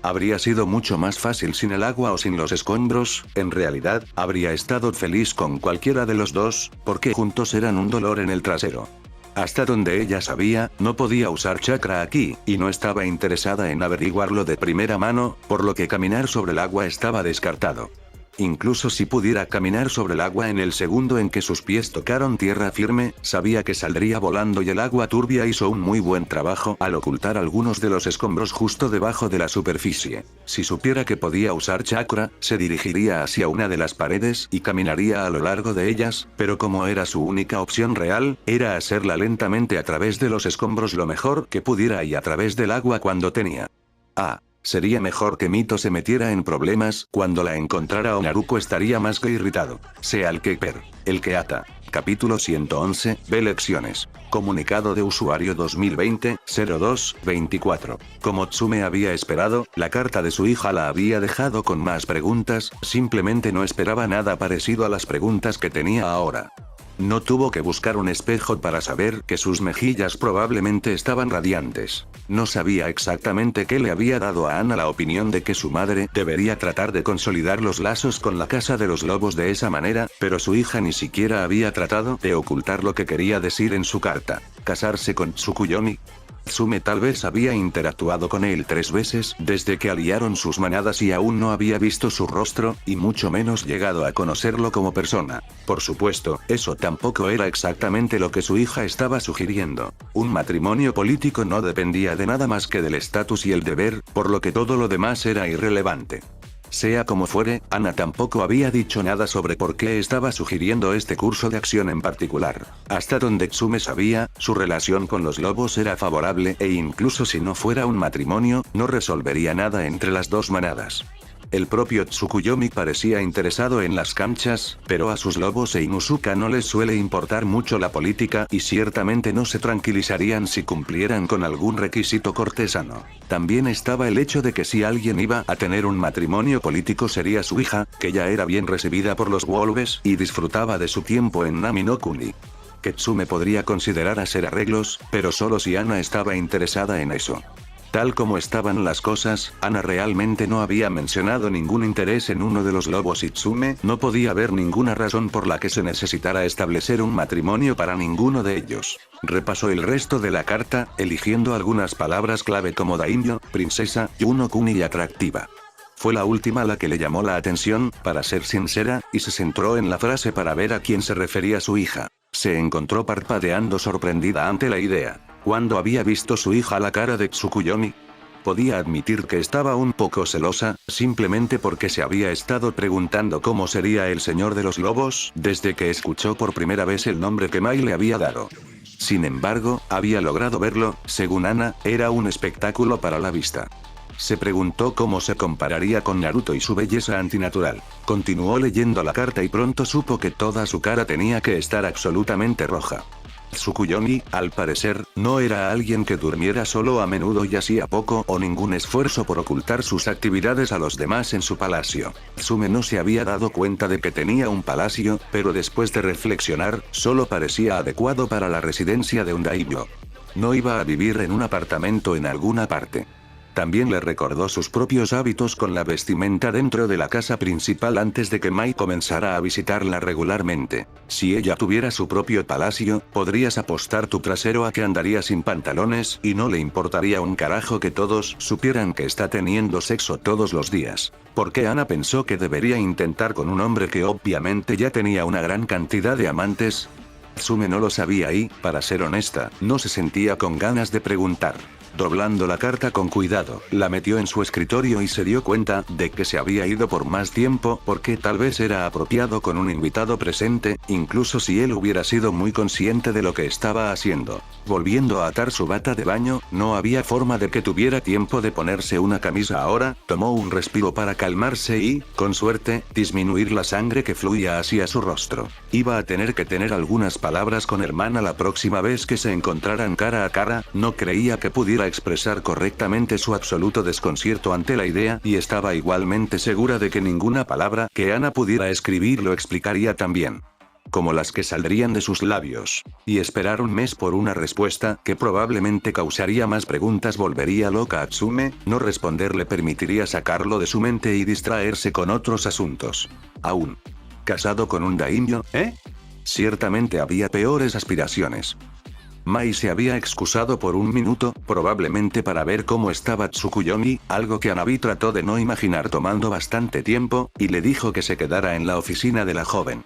Habría sido mucho más fácil sin el agua o sin los escombros, en realidad, habría estado feliz con cualquiera de los dos, porque juntos eran un dolor en el trasero. Hasta donde ella sabía, no podía usar chakra aquí, y no estaba interesada en averiguarlo de primera mano, por lo que caminar sobre el agua estaba descartado. Incluso si pudiera caminar sobre el agua en el segundo en que sus pies tocaron tierra firme, sabía que saldría volando y el agua turbia hizo un muy buen trabajo al ocultar algunos de los escombros justo debajo de la superficie. Si supiera que podía usar chakra, se dirigiría hacia una de las paredes y caminaría a lo largo de ellas, pero como era su única opción real, era hacerla lentamente a través de los escombros lo mejor que pudiera y a través del agua cuando tenía. Sería mejor que Mito se metiera en problemas, cuando la encontrara o Naruto estaría más que irritado. Sea el que per, el que ata. Capítulo 111, ve lecciones. Comunicado de usuario 2020-02-24. Como Tsume había esperado, la carta de su hija la había dejado con más preguntas, simplemente no esperaba nada parecido a las preguntas que tenía ahora. No tuvo que buscar un espejo para saber que sus mejillas probablemente estaban radiantes. No sabía exactamente qué le había dado a Ana la opinión de que su madre debería tratar de consolidar los lazos con la Casa de los Lobos de esa manera, pero su hija ni siquiera había tratado de ocultar lo que quería decir en su carta. ¿Casarse con Tsukuyomi? Tsume tal vez había interactuado con él 3 veces desde que aliaron sus manadas y aún no había visto su rostro, y mucho menos llegado a conocerlo como persona. Por supuesto, eso tampoco era exactamente lo que su hija estaba sugiriendo. Un matrimonio político no dependía de nada más que del estatus y el deber, por lo que todo lo demás era irrelevante. Sea como fuere, Ana tampoco había dicho nada sobre por qué estaba sugiriendo este curso de acción en particular. Hasta donde Tsume sabía, su relación con los lobos era favorable e incluso si no fuera un matrimonio, no resolvería nada entre las dos manadas. El propio Tsukuyomi parecía interesado en las canchas, pero a sus lobos e Inuzuka no les suele importar mucho la política y ciertamente no se tranquilizarían si cumplieran con algún requisito cortesano. También estaba el hecho de que si alguien iba a tener un matrimonio político sería su hija, que ya era bien recibida por los wolves y disfrutaba de su tiempo en Nami no Kuni. Que Tsume podría considerar hacer arreglos, pero solo si Ana estaba interesada en eso. Tal como estaban las cosas, Ana realmente no había mencionado ningún interés en uno de los lobos y Tsume no podía ver ninguna razón por la que se necesitara establecer un matrimonio para ninguno de ellos. Repasó el resto de la carta, eligiendo algunas palabras clave como daimyo, princesa, Yuno Kuni y atractiva. Fue la última la que le llamó la atención, para ser sincera, y se centró en la frase para ver a quién se refería su hija. Se encontró parpadeando sorprendida ante la idea. ¿Cuándo había visto su hija la cara de Tsukuyomi? Podía admitir que estaba un poco celosa, simplemente porque se había estado preguntando cómo sería el Señor de los Lobos, desde que escuchó por primera vez el nombre que Mai le había dado. Sin embargo, había logrado verlo, según Ana, era un espectáculo para la vista. Se preguntó cómo se compararía con Naruto y su belleza antinatural. Continuó leyendo la carta y pronto supo que toda su cara tenía que estar absolutamente roja. Tsukuyomi, al parecer, no era alguien que durmiera solo a menudo y hacía poco o ningún esfuerzo por ocultar sus actividades a los demás en su palacio. Tsume no se había dado cuenta de que tenía un palacio, pero después de reflexionar, solo parecía adecuado para la residencia de un daimyo. No iba a vivir en un apartamento en alguna parte. También le recordó sus propios hábitos con la vestimenta dentro de la casa principal antes de que Mai comenzara a visitarla regularmente. Si ella tuviera su propio palacio, podrías apostar tu trasero a que andaría sin pantalones y no le importaría un carajo que todos supieran que está teniendo sexo todos los días. Porque Ana pensó que debería intentar con un hombre que obviamente ya tenía una gran cantidad de amantes. Tsume no lo sabía y, para ser honesta, no se sentía con ganas de preguntar. Doblando la carta con cuidado, la metió en su escritorio y se dio cuenta de que se había ido por más tiempo porque tal vez era apropiado con un invitado presente, incluso si él hubiera sido muy consciente de lo que estaba haciendo. Volviendo a atar su bata de baño, no había forma de que tuviera tiempo de ponerse una camisa ahora, tomó un respiro para calmarse y, con suerte, disminuir la sangre que fluía hacia su rostro. Iba a tener que tener algunas palabras con hermana la próxima vez que se encontraran cara a cara, no creía que pudiera expresar correctamente su absoluto desconcierto ante la idea y estaba igualmente segura de que ninguna palabra que Ana pudiera escribir lo explicaría tan bien como las que saldrían de sus labios. Y esperar un mes por una respuesta que probablemente causaría más preguntas volvería loca a Tsume, no responder le permitiría sacarlo de su mente y distraerse con otros asuntos. Aún. ¿Casado con un daimyo, eh? Ciertamente había peores aspiraciones. Mai se había excusado por un minuto, probablemente para ver cómo estaba Tsukuyomi, algo que Hanabi trató de no imaginar tomando bastante tiempo, y le dijo que se quedara en la oficina de la joven.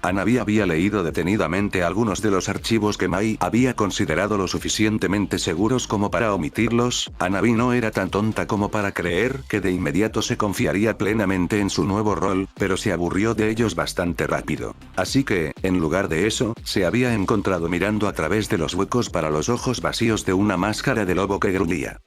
Hanabi había leído detenidamente algunos de los archivos que Mai había considerado lo suficientemente seguros como para omitirlos. Hanabi no era tan tonta como para creer que de inmediato se confiaría plenamente en su nuevo rol, pero se aburrió de ellos bastante rápido. Así que, en lugar de eso, se había encontrado mirando a través de los huecos para los ojos vacíos de una máscara de lobo que gruñía.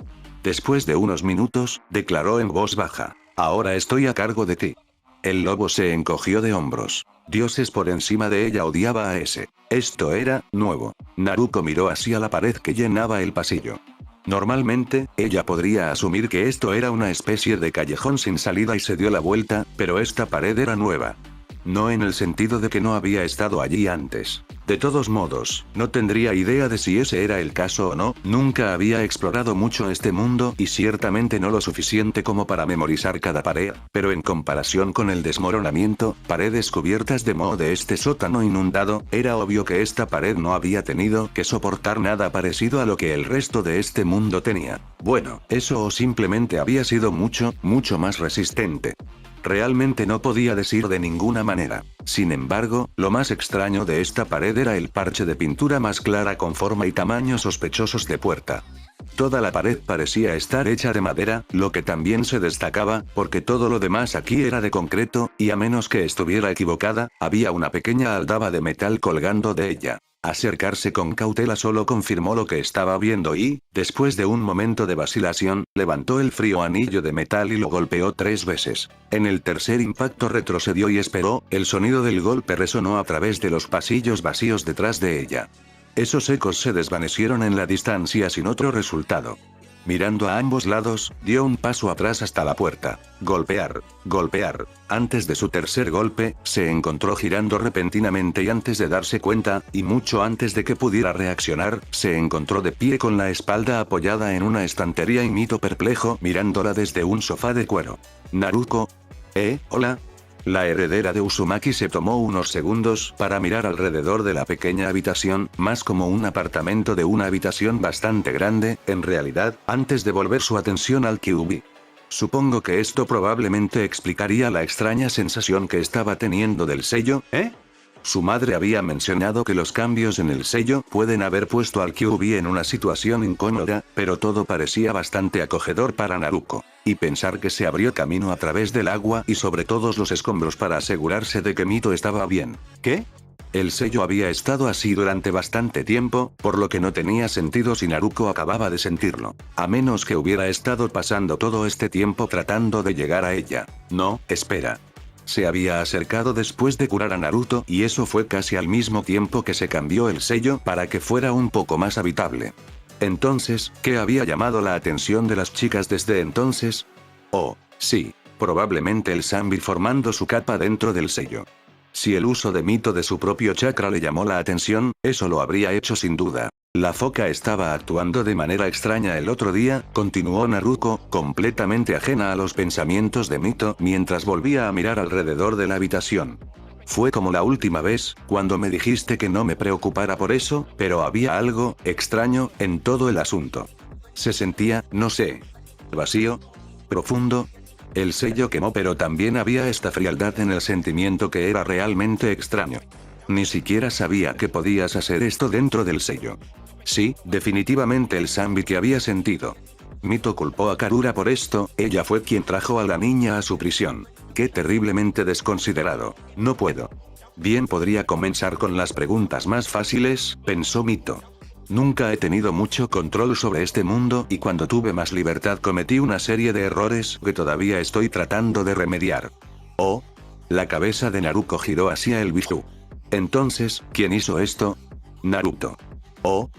Después de unos minutos, declaró en voz baja: "Ahora estoy a cargo de ti". El lobo se encogió de hombros. Dioses por encima de ella odiaba a ese. Esto era nuevo. Naruko miró hacia la pared que llenaba el pasillo. Normalmente, ella podría asumir que esto era una especie de callejón sin salida y se dio la vuelta, pero esta pared era nueva. No en el sentido de que no había estado allí antes. De todos modos, no tendría idea de si ese era el caso o no, nunca había explorado mucho este mundo y ciertamente no lo suficiente como para memorizar cada pared, pero en comparación con el desmoronamiento, paredes cubiertas de moho de este sótano inundado, era obvio que esta pared no había tenido que soportar nada parecido a lo que el resto de este mundo tenía. Bueno, eso o simplemente había sido mucho, mucho más resistente. Realmente no podía decir de ninguna manera. Sin embargo, lo más extraño de esta pared era el parche de pintura más clara con forma y tamaño sospechosos de puerta. Toda la pared parecía estar hecha de madera, lo que también se destacaba, porque todo lo demás aquí era de concreto, y a menos que estuviera equivocada, había una pequeña aldaba de metal colgando de ella. Acercarse con cautela solo confirmó lo que estaba viendo y, después de un momento de vacilación, levantó el frío anillo de metal y lo golpeó 3 veces. En el tercer impacto retrocedió y esperó, el sonido del golpe resonó a través de los pasillos vacíos detrás de ella. Esos ecos se desvanecieron en la distancia sin otro resultado. Mirando a ambos lados, dio un paso atrás hasta la puerta. Golpear, golpear. Antes de su tercer golpe, se encontró girando repentinamente y antes de darse cuenta, y mucho antes de que pudiera reaccionar, se encontró de pie con la espalda apoyada en una estantería y Mito perplejo mirándola desde un sofá de cuero. Naruko. Hola. La heredera de Uzumaki se tomó unos segundos para mirar alrededor de la pequeña habitación, más como un apartamento de una habitación bastante grande, en realidad, antes de volver su atención al Kyuubi. Supongo que esto probablemente explicaría la extraña sensación que estaba teniendo del sello, Su madre había mencionado que los cambios en el sello pueden haber puesto al Kyuubi en una situación incómoda, pero todo parecía bastante acogedor para Naruko. Y pensar que se abrió camino a través del agua y sobre todos los escombros para asegurarse de que Mito estaba bien. ¿Qué? El sello había estado así durante bastante tiempo, por lo que no tenía sentido si Naruko acababa de sentirlo. A menos que hubiera estado pasando todo este tiempo tratando de llegar a ella. No, espera. Se había acercado después de curar a Naruto y eso fue casi al mismo tiempo que se cambió el sello para que fuera un poco más habitable. Entonces, ¿qué había llamado la atención de las chicas desde entonces? Oh, sí, probablemente el Zanbi formando su capa dentro del sello. Si el uso de Mito de su propio chakra le llamó la atención, eso lo habría hecho sin duda. La foca estaba actuando de manera extraña el otro día, continuó Naruko, completamente ajena a los pensamientos de Mito mientras volvía a mirar alrededor de la habitación. Fue como la última vez, cuando me dijiste que no me preocupara por eso, pero había algo extraño en todo el asunto. Se sentía, no sé, vacío, profundo. El sello quemó, pero también había esta frialdad en el sentimiento que era realmente extraño. Ni siquiera sabía que podías hacer esto dentro del sello. Sí, definitivamente el Zanbi que había sentido. Mito culpó a Karura por esto, ella fue quien trajo a la niña a su prisión. Qué terriblemente desconsiderado. No puedo. Bien, podría comenzar con las preguntas más fáciles, pensó Mito. Nunca he tenido mucho control sobre este mundo y cuando tuve más libertad cometí una serie de errores que todavía estoy tratando de remediar. Oh. La cabeza de Naruko giró hacia el Biju. Entonces, ¿quién hizo esto? Naruto. Oh.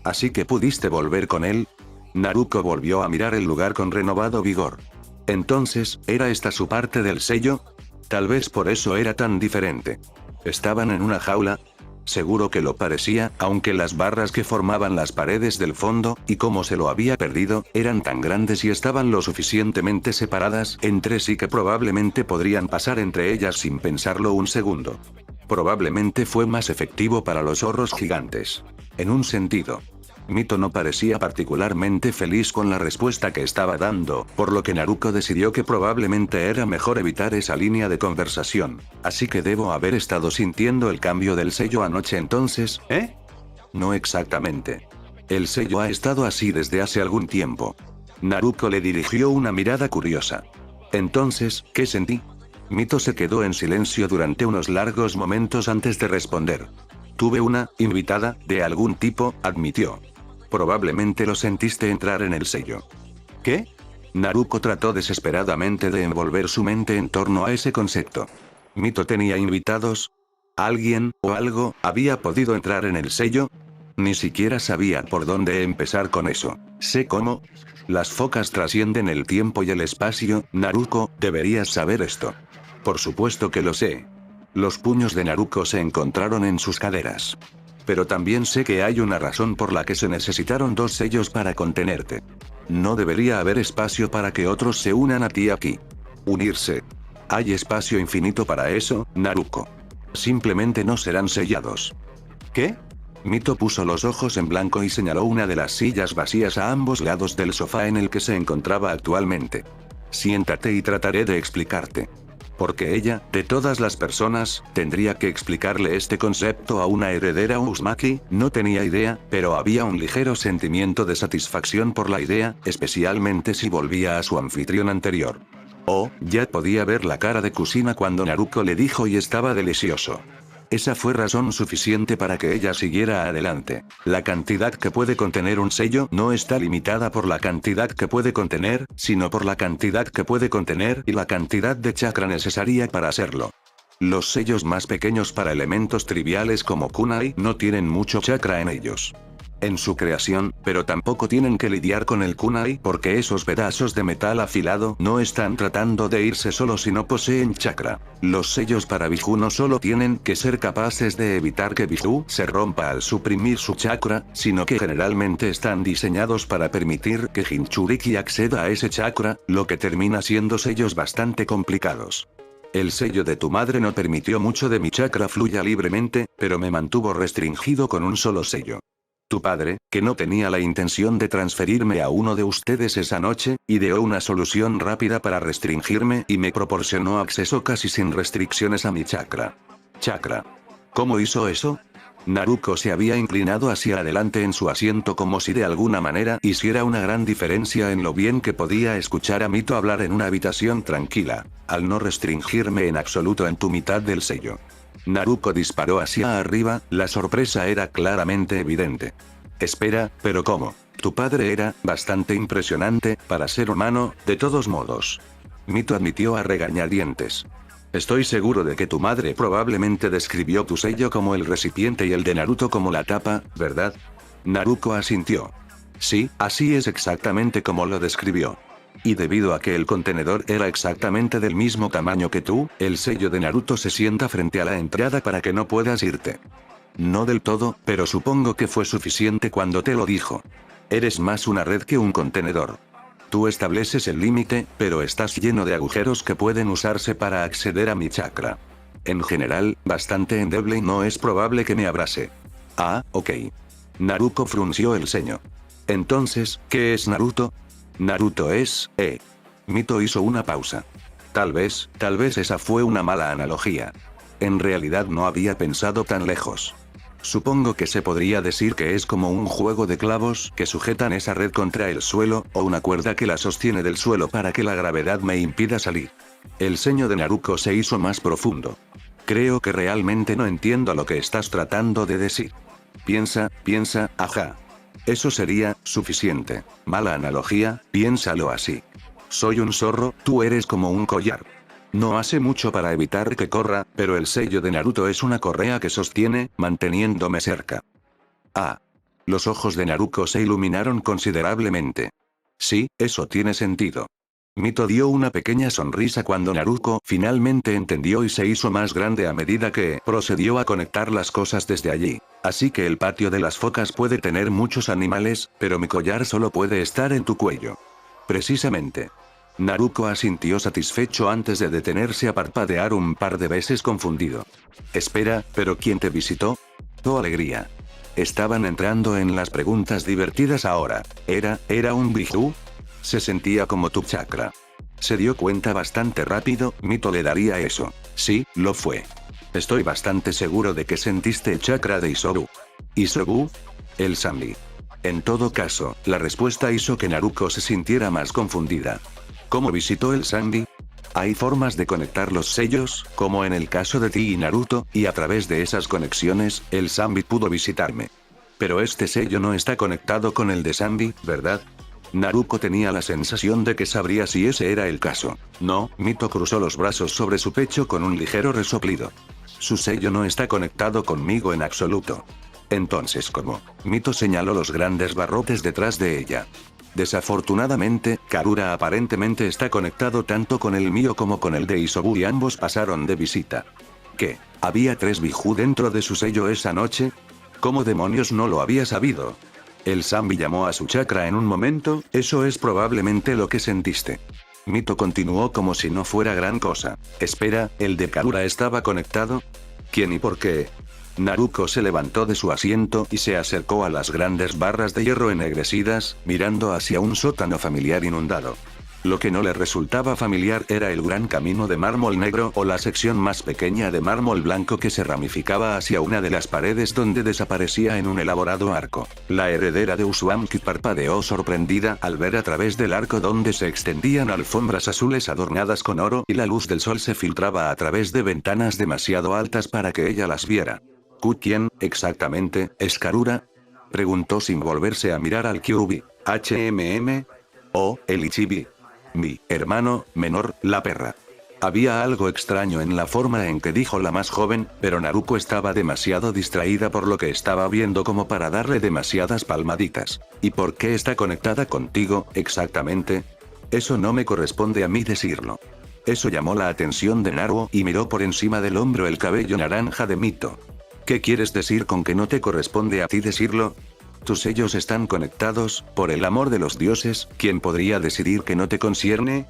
Así que pudiste volver con él. Naruko volvió a mirar el lugar con renovado vigor. Entonces, ¿era esta su parte del sello? Tal vez por eso era tan diferente. ¿Estaban en una jaula? Seguro que lo parecía, aunque las barras que formaban las paredes del fondo, y como se lo había perdido, eran tan grandes y estaban lo suficientemente separadas entre sí que probablemente podrían pasar entre ellas sin pensarlo un segundo. Probablemente fue más efectivo para los zorros gigantes. En un sentido. Mito no parecía particularmente feliz con la respuesta que estaba dando, por lo que Naruko decidió que probablemente era mejor evitar esa línea de conversación. Así que debo haber estado sintiendo el cambio del sello anoche entonces, No exactamente. El sello ha estado así desde hace algún tiempo. Naruko le dirigió una mirada curiosa. Entonces, ¿qué sentí? Mito se quedó en silencio durante unos largos momentos antes de responder. Tuve una invitada de algún tipo, admitió. Probablemente lo sentiste entrar en el sello. ¿Qué? Naruko trató desesperadamente de envolver su mente en torno a ese concepto. ¿Mito tenía invitados? ¿Alguien, o algo, había podido entrar en el sello? Ni siquiera sabía por dónde empezar con eso. Sé cómo. Las focas trascienden el tiempo y el espacio, Naruko, deberías saber esto. Por supuesto que lo sé. Los puños de Naruko se encontraron en sus caderas. Pero también sé que hay una razón por la que se necesitaron 2 sellos para contenerte. No debería haber espacio para que otros se unan a ti aquí. Unirse. Hay espacio infinito para eso, Naruko. Simplemente no serán sellados. ¿Qué? Mito puso los ojos en blanco y señaló una de las sillas vacías a ambos lados del sofá en el que se encontraba actualmente. Siéntate y trataré de explicarte. Porque ella, de todas las personas, tendría que explicarle este concepto a una heredera Uzumaki. No tenía idea, pero había un ligero sentimiento de satisfacción por la idea, especialmente si volvía a su anfitrión anterior. Oh, ya podía ver la cara de Kushina cuando Naruko le dijo y estaba delicioso. Esa fue razón suficiente para que ella siguiera adelante. La cantidad que puede contener un sello no está limitada por la cantidad que puede contener, sino por la cantidad que puede contener y la cantidad de chakra necesaria para hacerlo. Los sellos más pequeños para elementos triviales como kunai no tienen mucho chakra en ellos. En su creación, pero tampoco tienen que lidiar con el kunai porque esos pedazos de metal afilado no están tratando de irse solo si no poseen chakra. Los sellos para Biju no solo tienen que ser capaces de evitar que Biju se rompa al suprimir su chakra, sino que generalmente están diseñados para permitir que Jinchuriki acceda a ese chakra, lo que termina siendo sellos bastante complicados. El sello de tu madre no permitió mucho de mi chakra fluya libremente, pero me mantuvo restringido con un solo sello. Tu padre, que no tenía la intención de transferirme a uno de ustedes esa noche, ideó una solución rápida para restringirme y me proporcionó acceso casi sin restricciones a mi chakra. Chakra. ¿Cómo hizo eso? Naruko se había inclinado hacia adelante en su asiento como si de alguna manera hiciera una gran diferencia en lo bien que podía escuchar a Mito hablar en una habitación tranquila, al no restringirme en absoluto en tu mitad del sello. Naruko disparó hacia arriba, la sorpresa era claramente evidente. Espera, pero ¿cómo? Tu padre era bastante impresionante para ser humano, de todos modos. Mito admitió a regañadientes. Estoy seguro de que tu madre probablemente describió tu sello como el recipiente y el de Naruto como la tapa, ¿verdad? Naruko asintió. Sí, así es exactamente como lo describió. Y debido a que el contenedor era exactamente del mismo tamaño que tú, el sello de Naruto se sienta frente a la entrada para que no puedas irte. No del todo, pero supongo que fue suficiente cuando te lo dijo. Eres más una red que un contenedor. Tú estableces el límite, pero estás lleno de agujeros que pueden usarse para acceder a mi chakra. En general, bastante endeble y no es probable que me abrace. Ah, ok. Naruko frunció el ceño. Entonces, ¿qué es Naruto? Naruto es, Mito hizo una pausa. Tal vez esa fue una mala analogía. En realidad no había pensado tan lejos. Supongo que se podría decir que es como un juego de clavos que sujetan esa red contra el suelo, o una cuerda que la sostiene del suelo para que la gravedad me impida salir. El ceño de Naruko se hizo más profundo. Creo que realmente no entiendo lo que estás tratando de decir. Piensa, ajá. Eso sería suficiente. Mala analogía, piénsalo así. Soy un zorro, tú eres como un collar. No hace mucho para evitar que corra, pero el sello de Naruto es una correa que sostiene, manteniéndome cerca. Ah. Los ojos de Naruko se iluminaron considerablemente. Sí, eso tiene sentido. Mito dio una pequeña sonrisa cuando Naruko finalmente entendió y se hizo más grande a medida que procedió a conectar las cosas desde allí. Así que el patio de las focas puede tener muchos animales, pero mi collar solo puede estar en tu cuello. Precisamente. Naruko asintió satisfecho antes de detenerse a parpadear un par de veces confundido. Espera, ¿pero quién te visitó? Oh, alegría. Estaban entrando en las preguntas divertidas ahora. ¿Era un Biju? Se sentía como tu chakra. Se dio cuenta bastante rápido, Mito le daría eso. Sí, lo fue. Estoy bastante seguro de que sentiste el chakra de Isobu. ¿Isobu? El Zanbi. En todo caso, la respuesta hizo que Naruko se sintiera más confundida. ¿Cómo visitó el Zanbi? Hay formas de conectar los sellos, como en el caso de ti y Naruto, y a través de esas conexiones, el Zanbi pudo visitarme. Pero este sello no está conectado con el de Zanbi, ¿verdad? Naruko tenía la sensación de que sabría si ese era el caso. No, Mito cruzó los brazos sobre su pecho con un ligero resoplido. Su sello no está conectado conmigo en absoluto. Entonces, ¿cómo? Mito señaló los grandes barrotes detrás de ella. Desafortunadamente, Karura aparentemente está conectado tanto con el mío como con el de Isobu y ambos pasaron de visita. ¿Qué? ¿Había 3 Biju dentro de su sello esa noche? ¿Cómo demonios no lo había sabido? El Zambi llamó a su chakra en un momento, eso es probablemente lo que sentiste. Mito continuó como si no fuera gran cosa. Espera, ¿el de Karura estaba conectado? ¿Quién y por qué? Naruko se levantó de su asiento y se acercó a las grandes barras de hierro ennegrecidas, mirando hacia un sótano familiar inundado. Lo que no le resultaba familiar era el gran camino de mármol negro o la sección más pequeña de mármol blanco que se ramificaba hacia una de las paredes donde desaparecía en un elaborado arco. La heredera de Uzumaki parpadeó sorprendida al ver a través del arco donde se extendían alfombras azules adornadas con oro y la luz del sol se filtraba a través de ventanas demasiado altas para que ella las viera. ¿Quién, exactamente, es Karura? Preguntó sin volverse a mirar al Kyuubi. ¿O el Ichibi? Mi hermano menor, la perra. Había algo extraño en la forma en que dijo la más joven, pero Naruko estaba demasiado distraída por lo que estaba viendo como para darle demasiadas palmaditas. ¿Y por qué está conectada contigo, exactamente? Eso no me corresponde a mí decirlo. Eso llamó la atención de Naruto y miró por encima del hombro el cabello naranja de Mito. ¿Qué quieres decir con que no te corresponde a ti decirlo? Tus sellos están conectados, por el amor de los dioses, ¿quién podría decidir que no te concierne?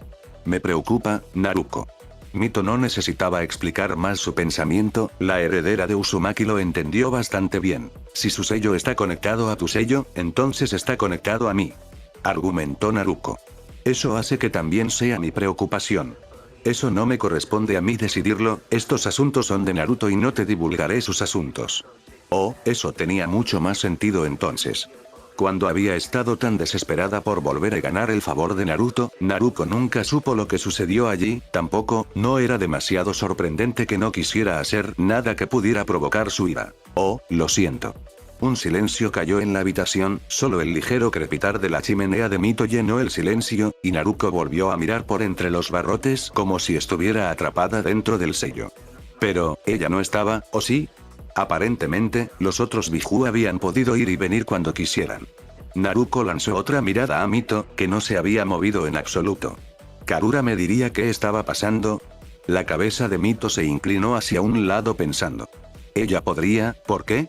Me preocupa, Naruko. Mito no necesitaba explicar más su pensamiento, la heredera de Uzumaki lo entendió bastante bien. Si su sello está conectado a tu sello, entonces está conectado a mí. Argumentó Naruko. Eso hace que también sea mi preocupación. Eso no me corresponde a mí decidirlo, estos asuntos son de Naruto y no te divulgaré sus asuntos. Oh, eso tenía mucho más sentido entonces. Cuando había estado tan desesperada por volver a ganar el favor de Naruto, Naruko nunca supo lo que sucedió allí, tampoco, no era demasiado sorprendente que no quisiera hacer nada que pudiera provocar su ira. Oh, lo siento. Un silencio cayó en la habitación, solo el ligero crepitar de la chimenea de Mito llenó el silencio, y Naruko volvió a mirar por entre los barrotes como si estuviera atrapada dentro del sello. Pero, ¿ella no estaba, o sí? Aparentemente, los otros Biju habían podido ir y venir cuando quisieran. Naruko lanzó otra mirada a Mito, que no se había movido en absoluto. ¿Karura me diría qué estaba pasando? La cabeza de Mito se inclinó hacia un lado pensando. Ella podría, ¿por qué?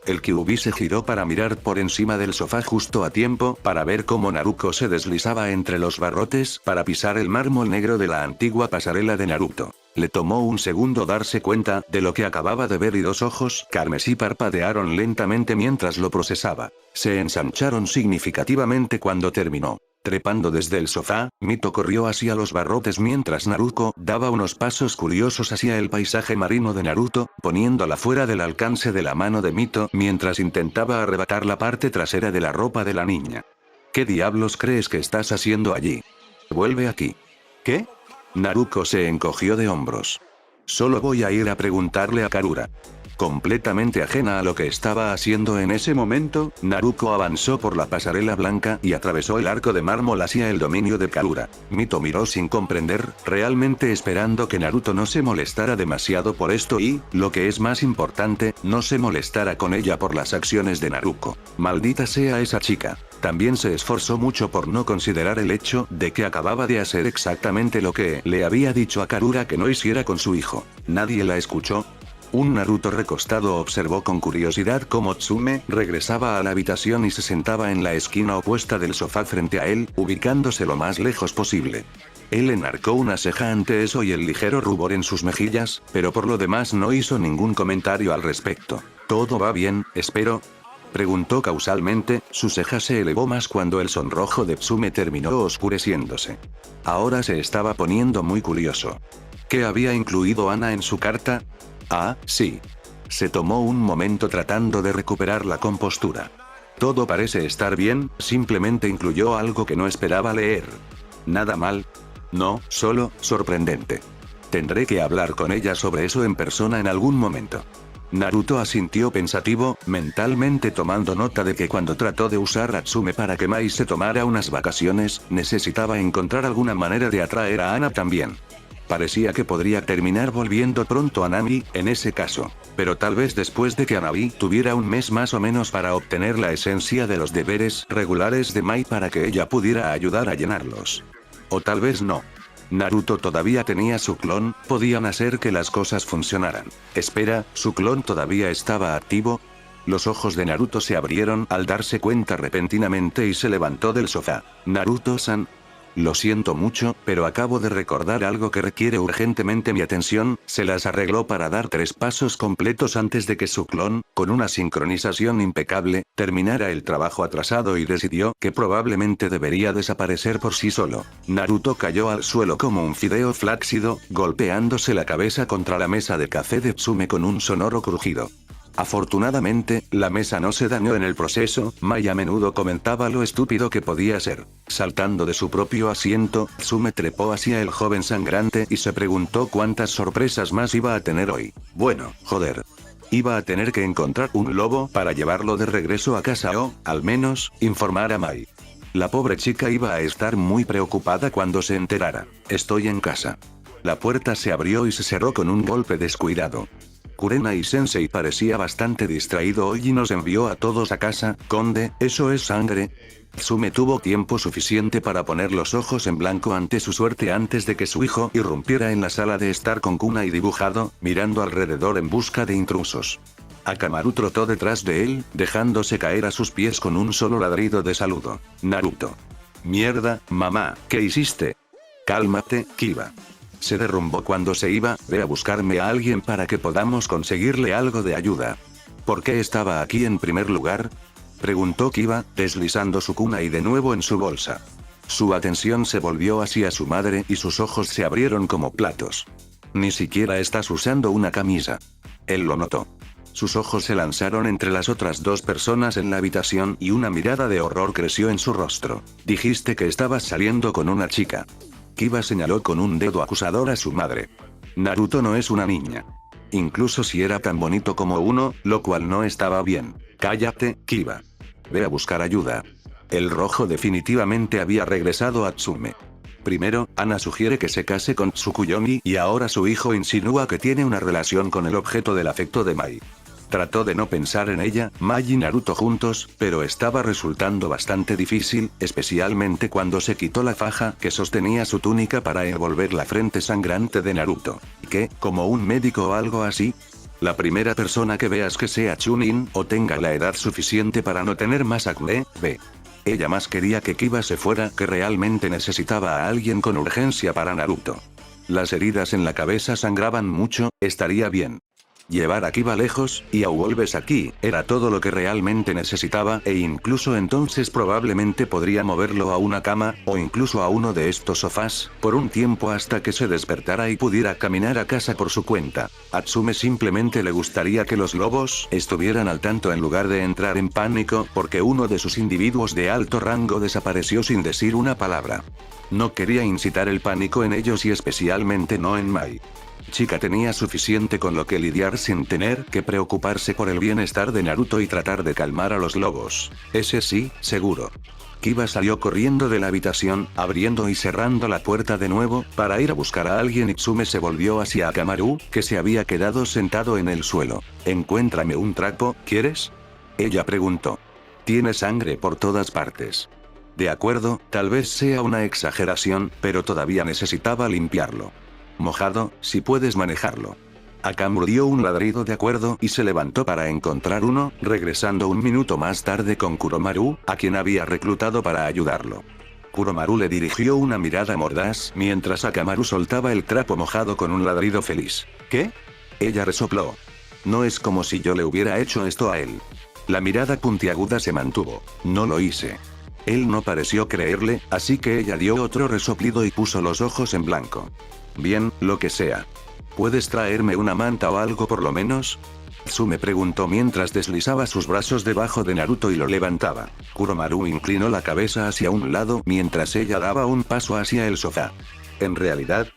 El Kyuubi se giró para mirar por encima del sofá justo a tiempo para ver cómo Naruko se deslizaba entre los barrotes para pisar el mármol negro de la antigua pasarela de Naruto. Le tomó un segundo darse cuenta de lo que acababa de ver y 2 ojos carmesí parpadearon lentamente mientras lo procesaba. Se ensancharon significativamente cuando terminó. Trepando desde el sofá, Mito corrió hacia los barrotes mientras Naruko daba unos pasos curiosos hacia el paisaje marino de Naruto, poniéndola fuera del alcance de la mano de Mito mientras intentaba arrebatar la parte trasera de la ropa de la niña. ¿Qué diablos crees que estás haciendo allí? Vuelve aquí. ¿Qué? Naruko se encogió de hombros. Solo voy a ir a preguntarle a Karura. Completamente ajena a lo que estaba haciendo en ese momento, Naruko avanzó por la pasarela blanca y atravesó el arco de mármol hacia el dominio de Karura. Mito miró sin comprender, realmente esperando que Naruto no se molestara demasiado por esto y, lo que es más importante, no se molestara con ella por las acciones de Naruko. Maldita sea esa chica. También se esforzó mucho por no considerar el hecho de que acababa de hacer exactamente lo que le había dicho a Karura que no hiciera con su hijo. Nadie la escuchó. Un Naruto recostado observó con curiosidad cómo Tsume regresaba a la habitación y se sentaba en la esquina opuesta del sofá frente a él, ubicándose lo más lejos posible. Él enarcó una ceja ante eso y el ligero rubor en sus mejillas, pero por lo demás no hizo ningún comentario al respecto. ¿Todo va bien, espero? Preguntó causalmente, su ceja se elevó más cuando el sonrojo de Tsume terminó oscureciéndose. Ahora se estaba poniendo muy curioso. ¿Qué había incluido Ana en su carta? Ah, sí. Se tomó un momento tratando de recuperar la compostura. Todo parece estar bien, simplemente incluyó algo que no esperaba leer. ¿Nada mal? No, solo, sorprendente. Tendré que hablar con ella sobre eso en persona en algún momento. Naruto asintió pensativo, mentalmente tomando nota de que cuando trató de usar a Tsume para que Mai se tomara unas vacaciones, necesitaba encontrar alguna manera de atraer a Ana también. Parecía que podría terminar volviendo pronto a Nami, en ese caso. Pero tal vez después de que Anabi tuviera un mes más o menos para obtener la esencia de los deberes regulares de Mai para que ella pudiera ayudar a llenarlos. O tal vez no. Naruto todavía tenía su clon, podían hacer que las cosas funcionaran. Espera, ¿su clon todavía estaba activo? Los ojos de Naruto se abrieron al darse cuenta repentinamente y se levantó del sofá. Naruto-san. Lo siento mucho, pero acabo de recordar algo que requiere urgentemente mi atención. Se las arregló para dar 3 pasos completos antes de que su clon, con una sincronización impecable, terminara el trabajo atrasado y decidió que probablemente debería desaparecer por sí solo. Naruto cayó al suelo como un fideo flácido, golpeándose la cabeza contra la mesa de café de Tsume con un sonoro crujido. Afortunadamente, la mesa no se dañó en el proceso. Mai a menudo comentaba lo estúpido que podía ser. Saltando de su propio asiento, Tsume trepó hacia el joven sangrante y se preguntó cuántas sorpresas más iba a tener hoy. Bueno, joder. Iba a tener que encontrar un lobo para llevarlo de regreso a casa o, al menos, informar a Mai. La pobre chica iba a estar muy preocupada cuando se enterara. Estoy en casa. La puerta se abrió y se cerró con un golpe descuidado. Kurenai-sensei parecía bastante distraído hoy y nos envió a todos a casa. Conde, ¿eso es sangre? Tsume tuvo tiempo suficiente para poner los ojos en blanco ante su suerte antes de que su hijo irrumpiera en la sala de estar con Kunai dibujado, mirando alrededor en busca de intrusos. Akamaru trotó detrás de él, dejándose caer a sus pies con un solo ladrido de saludo. Naruto. Mierda, mamá, ¿qué hiciste? Cálmate, Kiba. Se derrumbó cuando se iba. Ve a buscarme a alguien para que podamos conseguirle algo de ayuda. ¿Por qué estaba aquí en primer lugar? Preguntó Kiba, deslizando su kunai de nuevo en su bolsa. Su atención se volvió hacia su madre y sus ojos se abrieron como platos. Ni siquiera estás usando una camisa. Él lo notó. Sus ojos se lanzaron entre las otras 2 personas en la habitación y una mirada de horror creció en su rostro. Dijiste que estabas saliendo con una chica. Kiba señaló con un dedo acusador a su madre. Naruto no es una niña. Incluso si era tan bonito como uno, lo cual no estaba bien. Cállate, Kiba. Ve a buscar ayuda. El rojo definitivamente había regresado a Tsume. Primero, Ana sugiere que se case con Tsukuyomi y ahora su hijo insinúa que tiene una relación con el objeto del afecto de Mai. Trató de no pensar en ella, Mai y Naruto juntos, pero estaba resultando bastante difícil, especialmente cuando se quitó la faja que sostenía su túnica para envolver la frente sangrante de Naruto. ¿Qué? ¿Como un médico o algo así? La primera persona que veas que sea Chunin o tenga la edad suficiente para no tener más acné, ve. Ella más quería que Kiba se fuera que realmente necesitaba a alguien con urgencia para Naruto. Las heridas en la cabeza sangraban mucho, estaría bien. Llevar a Kiba lejos, y aún vuelves aquí, era todo lo que realmente necesitaba e incluso entonces probablemente podría moverlo a una cama, o incluso a uno de estos sofás, por un tiempo hasta que se despertara y pudiera caminar a casa por su cuenta. A Tsume simplemente le gustaría que los lobos estuvieran al tanto en lugar de entrar en pánico porque uno de sus individuos de alto rango desapareció sin decir una palabra. No quería incitar el pánico en ellos y especialmente no en Mai. Chica tenía suficiente con lo que lidiar sin tener que preocuparse por el bienestar de Naruto y tratar de calmar a los lobos. Ese sí, seguro. Kiba salió corriendo de la habitación, abriendo y cerrando la puerta de nuevo, para ir a buscar a alguien y Tsume se volvió hacia Akamaru, que se había quedado sentado en el suelo. Encuéntrame un trapo, ¿quieres? Ella preguntó. Tiene sangre por todas partes. De acuerdo, tal vez sea una exageración, pero todavía necesitaba limpiarlo. Mojado, si puedes manejarlo. Akamaru dio un ladrido de acuerdo y se levantó para encontrar uno, regresando un minuto más tarde con Kuromaru, a quien había reclutado para ayudarlo. Kuromaru le dirigió una mirada mordaz mientras Akamaru soltaba el trapo mojado con un ladrido feliz. ¿Qué? Ella resopló. No es como si yo le hubiera hecho esto a él. La mirada puntiaguda se mantuvo. No lo hice. Él no pareció creerle, así que ella dio otro resoplido y puso los ojos en blanco. Bien, lo que sea. ¿Puedes traerme una manta o algo por lo menos? Tsume preguntó mientras deslizaba sus brazos debajo de Naruto y lo levantaba. Kuromaru inclinó la cabeza hacia un lado mientras ella daba un paso hacia el sofá. ¿En realidad?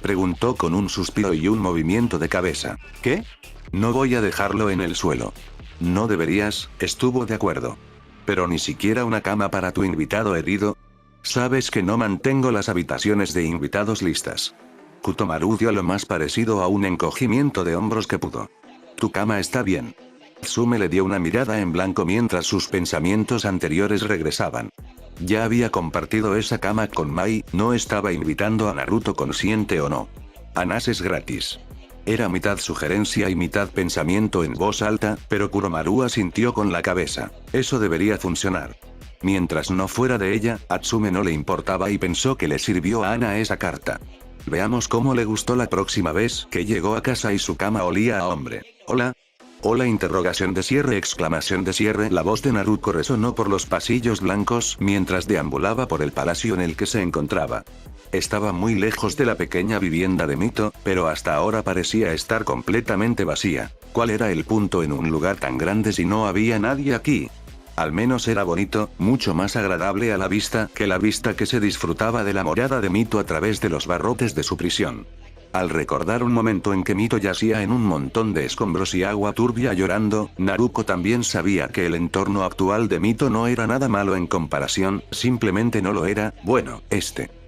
Preguntó con un suspiro y un movimiento de cabeza. ¿Qué? No voy a dejarlo en el suelo. No deberías, estuvo de acuerdo. Pero ni siquiera una cama para tu invitado herido. Sabes que no mantengo las habitaciones de invitados listas. Kutomaru dio lo más parecido a un encogimiento de hombros que pudo. Tu cama está bien. Tsume le dio una mirada en blanco mientras sus pensamientos anteriores regresaban. Ya había compartido esa cama con Mai, no estaba invitando a Naruto consciente o no. Anas es gratis. Era mitad sugerencia y mitad pensamiento en voz alta, pero Kuromaru asintió con la cabeza. Eso debería funcionar. Mientras no fuera de ella, a Tsume no le importaba y pensó que le sirvió a Ana esa carta. Veamos cómo le gustó la próxima vez que llegó a casa y su cama olía a hombre. ¿Hola? Hola exclamación de cierre. La voz de Naruto resonó por los pasillos blancos mientras deambulaba por el palacio en el que se encontraba. Estaba muy lejos de la pequeña vivienda de Mito, pero hasta ahora parecía estar completamente vacía. ¿Cuál era el punto en un lugar tan grande si no había nadie aquí? Al menos era bonito, mucho más agradable a la vista que la vista que se disfrutaba de la morada de Mito a través de los barrotes de su prisión. Al recordar un momento en que Mito yacía en un montón de escombros y agua turbia llorando, Naruto también sabía que el entorno actual de Mito no era nada malo en comparación, simplemente no lo era. Bueno,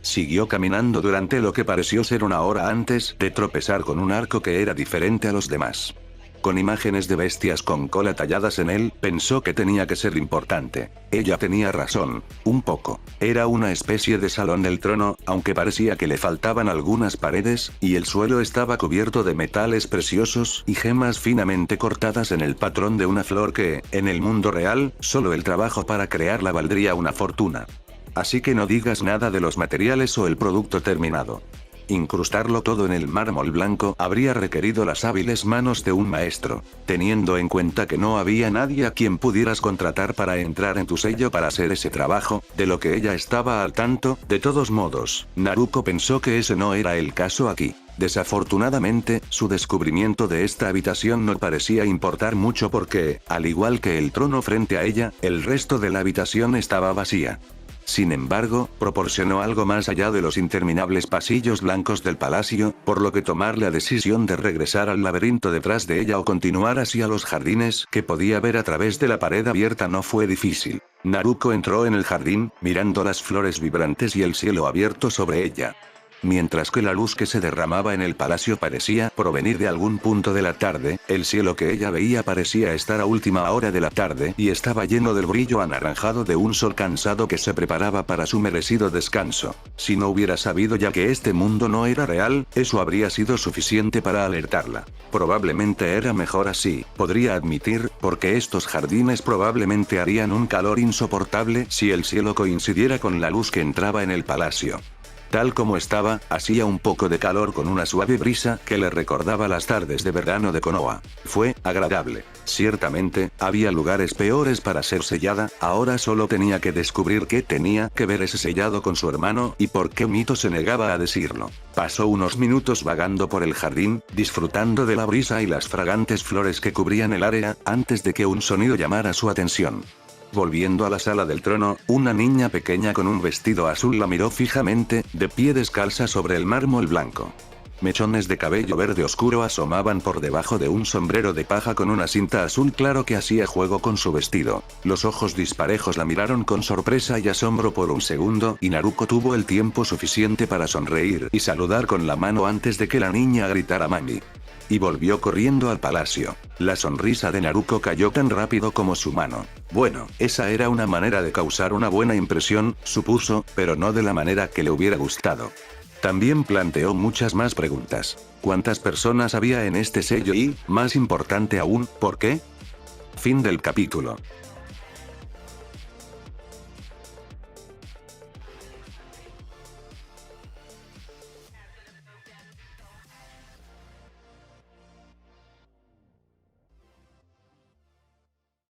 siguió caminando durante lo que pareció ser una hora antes de tropezar con un arco que era diferente a los demás. Con imágenes de bestias con cola talladas en él, pensó que tenía que ser importante. Ella tenía razón, un poco. Era una especie de salón del trono, aunque parecía que le faltaban algunas paredes, y el suelo estaba cubierto de metales preciosos y gemas finamente cortadas en el patrón de una flor que, en el mundo real, solo el trabajo para crearla valdría una fortuna. Así que no digas nada de los materiales o el producto terminado. Incrustarlo todo en el mármol blanco habría requerido las hábiles manos de un maestro, teniendo en cuenta que no había nadie a quien pudieras contratar para entrar en tu sello para hacer ese trabajo, de lo que ella estaba al tanto. De todos modos, Naruto pensó que ese no era el caso aquí. Desafortunadamente, su descubrimiento de esta habitación no parecía importar mucho porque, al igual que el trono frente a ella, el resto de la habitación estaba vacía. Sin embargo, proporcionó algo más allá de los interminables pasillos blancos del palacio, por lo que tomar la decisión de regresar al laberinto detrás de ella o continuar hacia los jardines que podía ver a través de la pared abierta no fue difícil. Naruto entró en el jardín, mirando las flores vibrantes y el cielo abierto sobre ella. Mientras que la luz que se derramaba en el palacio parecía provenir de algún punto de la tarde, el cielo que ella veía parecía estar a última hora de la tarde y estaba lleno del brillo anaranjado de un sol cansado que se preparaba para su merecido descanso. Si no hubiera sabido ya que este mundo no era real, eso habría sido suficiente para alertarla. Probablemente era mejor así, podría admitir, porque estos jardines probablemente harían un calor insoportable si el cielo coincidiera con la luz que entraba en el palacio. Tal como estaba, hacía un poco de calor con una suave brisa que le recordaba las tardes de verano de Konoha. Fue agradable. Ciertamente, había lugares peores para ser sellada, ahora solo tenía que descubrir qué tenía que ver ese sellado con su hermano y por qué Mito se negaba a decirlo. Pasó unos minutos vagando por el jardín, disfrutando de la brisa y las fragantes flores que cubrían el área, antes de que un sonido llamara su atención. Volviendo a la sala del trono, una niña pequeña con un vestido azul la miró fijamente, de pie descalza sobre el mármol blanco. Mechones de cabello verde oscuro asomaban por debajo de un sombrero de paja con una cinta azul claro que hacía juego con su vestido. Los ojos disparejos la miraron con sorpresa y asombro por un segundo y Naruto tuvo el tiempo suficiente para sonreír y saludar con la mano antes de que la niña gritara "Mami". Y volvió corriendo al palacio. La sonrisa de Naruto cayó tan rápido como su mano. Bueno, esa era una manera de causar una buena impresión, supuso, pero no de la manera que le hubiera gustado. También planteó muchas más preguntas. ¿Cuántas personas había en este sello y, más importante aún, por qué? Fin del capítulo.